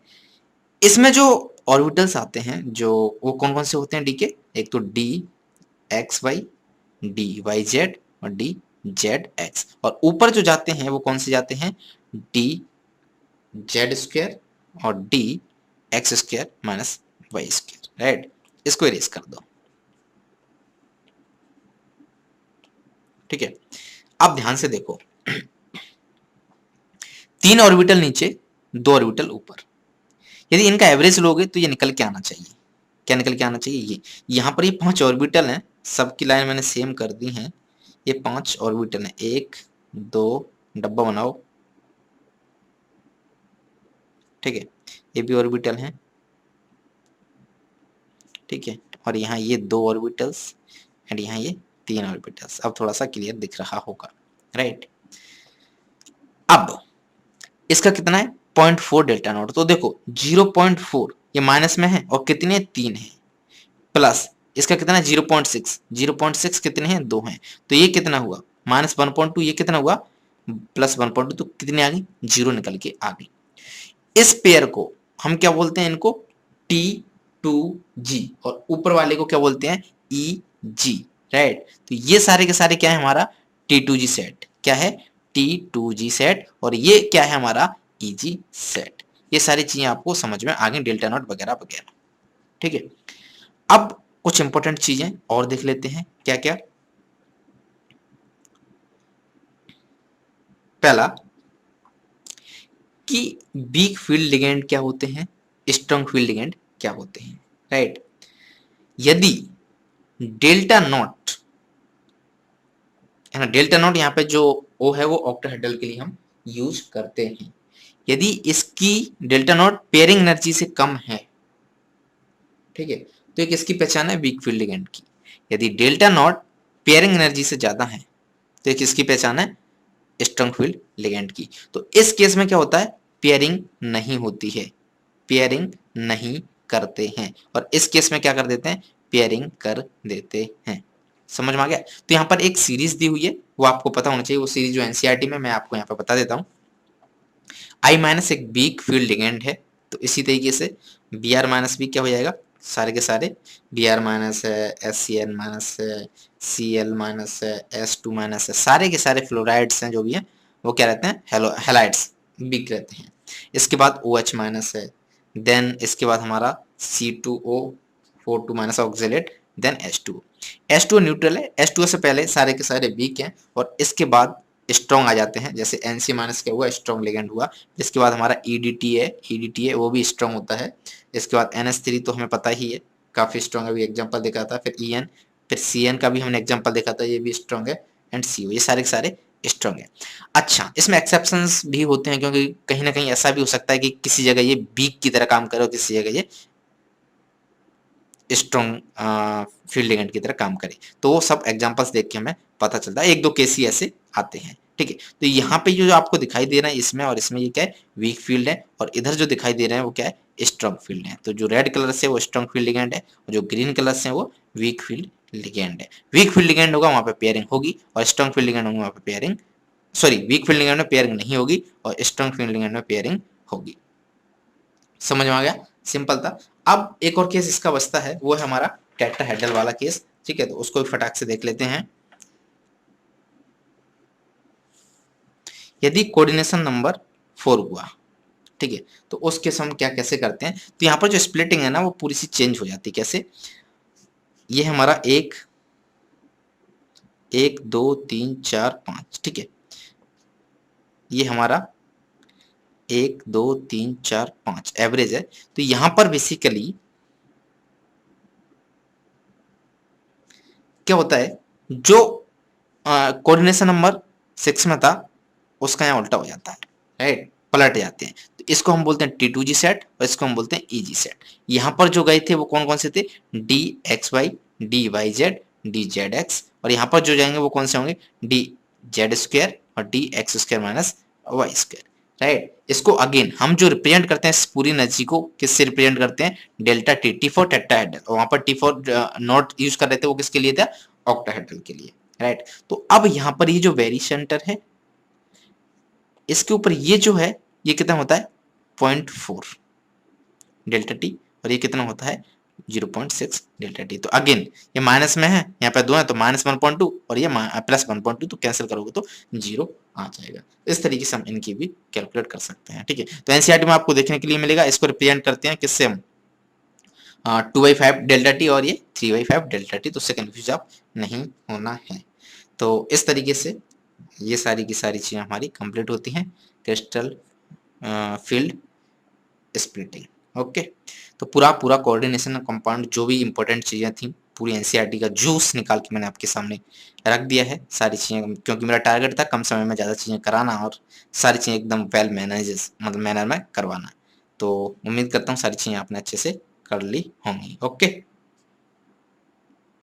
इसमें जो ऑर्बिटल्स आते हैं जो वो कौन कौन से होते हैं डी के, एक तो d x y, d y z और डी जेड एक्स, और ऊपर जो जाते हैं वो कौन से जाते हैं डी जेड स्क्वायर और d x square minus y square, right. इसको इरेज कर दो। ठीक है, अब ध्यान से देखो, 3 ऑर्बिटल नीचे 2 ऑर्बिटल ऊपर, यदि इनका एवरेज लोगे तो ये निकल के आना चाहिए, क्या निकल के आना चाहिए ये, यहाँ पर ये 5 ऑर्बिटल हैं, सबकी लाइन मैंने सेम कर दी हैं, ये 5 ऑर्बिटल हैं, 1 2 डब्बा बनाओ। ठीक है, ये भी ऑर्बिटल हैं। ठीक है, और यहाँ ये 2 ऑर्बिटल्स एंड यहाँ ये 3 ऑर्बिटल्स। अब थोड़ा सा क्लियर दिख रहा होगा, राइट। अब इसका कितना है 0.4 डेल्टा नॉट, तो देखो 0.4 ये माइनस में है और कितने 3 है, प्लस इसका कितना है 0.6, 0.6 कितने हैं 2 हैं, तो ये कितना हुआ माइनस 1.2, ये कितना हुआ प्लस 1.2, तो कितने आ गई 0 निकल के आ गई। इस पेयर को हम क्या बोलते हैं, इनको T2G, और ऊपर वाले को क्या बोलते हैं EG, राइट। तो ये सारे के सारे क्या है हमारा T2G सेट, क्या है T2G सेट, और ये क्या है हमारा EG सेट। ये सारी चीजें आपको समझ में आ गई, डेल्टा नॉट वगैरह वगैरह। ठीक है, अब कुछ इंपॉर्टेंट चीजें और देख लेते हैं, क्या क्या। पहला कि वीक फील्ड लिगेंड क्या होते हैं, स्ट्रॉन्ग फील्ड लिगेंड क्या होते हैं, राइट। यदि डेल्टा नॉट है ना, डेल्टा नॉट यहाँ पे जो O है वो ऑक्टाहेड्रल के लिए हम यूज करते हैं, यदि इसकी डेल्टा नॉट पेयरिंग एनर्जी से कम है, ठीक है, तो एक इसकी पहचान है वीक फील्ड लिगेंड की। यदि डेल्टा नॉट पेयरिंग एनर्जी से ज्यादा है तो एक इसकी पहचान है स्ट्रॉन्ग फील्ड लिगेंड की। तो इस केस में क्या होता है पेयरिंग नहीं होती है, पेयरिंग नहीं करते हैं, और इस केस में क्या कर देते हैं पेयरिंग कर देते हैं। समझ में आ गया। तो यहाँ पर एक सीरीज दी हुई है, वो आपको पता होना चाहिए, वो सीरीज जो एनसीईआरटी में मैं आपको यहाँ पर बता देता हूँ। I माइनस एक वीक फील्ड लिगेंड है, तो इसी तरीके से Br माइनस भी क्या हो जाएगा, सारे के सारे Br माइनस है, SCl माइनस है, Cl माइनस है, S2 माइनस है, सारे के सारे फ्लोराइड्स हैं जो भी हैं वो क्या रहते हैं हेलाइड्स वीक रहते हैं। इसके बाद OH माइनस है, देन इसके बाद हमारा C2O42 minus oxalate, then H2O neutral है, H2O से पहले सारे के सारे वीक हैं, और इसके बाद स्ट्रॉन्ग आ जाते हैं, जैसे NC माइनस क्या हुआ स्ट्रॉन्ग लिगेंड हुआ। इसके बाद हमारा EDTA वो भी स्ट्रॉन्ग होता है। इसके बाद NH3 तो हमें पता ही है काफी स्ट्रॉन्ग है, अभी एग्जांपल देखा था। फिर EN, फिर CN का भी हमने एग्जांपल देखा था, ये भी स्ट्रॉन्ग है, एंड CO, ये सारे के सारे स्ट्रॉन्ग है। अच्छा, इसमें एक्सेप्शंस भी होते हैं, क्योंकि कहीं ना कहीं ऐसा भी हो सकता है कि किसी जगह ये वीक की तरह काम करे और किसी जगह ये स्ट्रॉन्ग फील्ड लिगेंड की तरह काम करे, तो वो सब एग्जांपल्स देख के हमें पता चलता है, एक दो केस ही ऐसे आते हैं। ठीक है, तो यहाँ पे जो आपको दिखाई दे रहा है इसमें और इसमें, ये क्या है वीक फील्ड है, और इधर जो दिखाई दे रहे हैं वो क्या है स्ट्रॉन्ग फील्ड है। तो जो रेड कलर से वो स्ट्रॉन्ग फील्ड लिगेंड है, और जो ग्रीन कलर से वो वीक फील्ड लिगेंड है। वीक फील्ड लिगेंड होगा वहां पे पेयरिंग होगी, और स्ट्रॉन्ग फील्ड लिगेंड होगा वहां पे pairing, sorry weak field ligand में पेयरिंग नहीं होगी और स्ट्रॉन्ग फील्ड लिगेंड में पेयरिंग होगी। समझ में आ गया, सिंपल था। अब एक और केस इसका बचता है, वो है हमारा टेट्राहेड्रल वाला केस। ठीक है, तो उसको भी फटाक से देख लेते हैं। यदि कोऑर्डिनेशन नंबर 4 हुआ, ठीक है, तो उस केस हम क्या कैसे करते हैं, तो यहाँ पर जो स्प्लिटिंग है ना वो पूरी सी चेंज हो जाती है। कैसे, ये हमारा 1 1 2 3 4 5, ठीक है, ये हमारा 1 2 3 4 5 एवरेज है। तो यहां पर बेसिकली क्या होता है, जो कोऑर्डिनेशन नंबर 6 में था उसका यहाँ उल्टा हो जाता है, राइट, पलट जाते हैं। तो इसको हम बोलते हैं T2G सेट, और इसको हम बोलते हैं EG सेट। यहाँ पर जो गए थे वो कौन कौन से थे, DXY, DYZ, DZX और यहाँ पर जो जाएंगे वो कौन से होंगे, डी जेड स्क्वायर और d x square minus y square, right. इसको अगेन हम जो रिप्रेजेंट करते हैं इस पूरी एनर्जी को किससे रिप्रेजेंट करते हैं, delta T, T for tetrahedral, और वहां पर टी फॉर नॉट यूज कर रहे थे वो किसके लिए था, ऑक्टाहेड्रल के लिए, राइट। तो अब यहाँ पर ये जो वेरी सेंटर है इसके ऊपर ये जो है ये कितना होता है 0.4 डेल्टा टी, और ये कितना होता है 0.6 डेल्टा टी। तो अगेन ये माइनस में है, यहाँ पे 2 है तो -1.2 और ये +1.2, तो कैंसिल करोगे तो 0 आ जाएगा। इस तरीके से हम इनकी भी कैलकुलेट कर सकते हैं, ठीक है। तो एनसीईआरटी में आपको देखने के लिए मिलेगा, इसको रिप्रेजेंट करते हैं किससे हम 2/5 डेल्टा टी और ये 3/5 डेल्टा टी, तो उससे कंफ्यूज आप नहीं होना है। तो इस तरीके से ये सारी की सारी चीजें हमारी कंप्लीट होती हैं क्रिस्टल फील्ड स्प्लिटिंग, ओके। तो पूरा कोऑर्डिनेशन कंपाउंड जो भी इंपॉर्टेंट चीजें थी पूरी एनसीईआरटी का जूस निकाल के मैंने आपके सामने रख दिया है सारी चीजें, क्योंकि मेरा टारगेट था कम समय में ज्यादा चीजें कराना और सारी चीजें एकदम वेल मैनेज मैनर में करवाना। तो उम्मीद करता हूँ सारी चीजें आपने अच्छे से कर ली होंगी, ओके।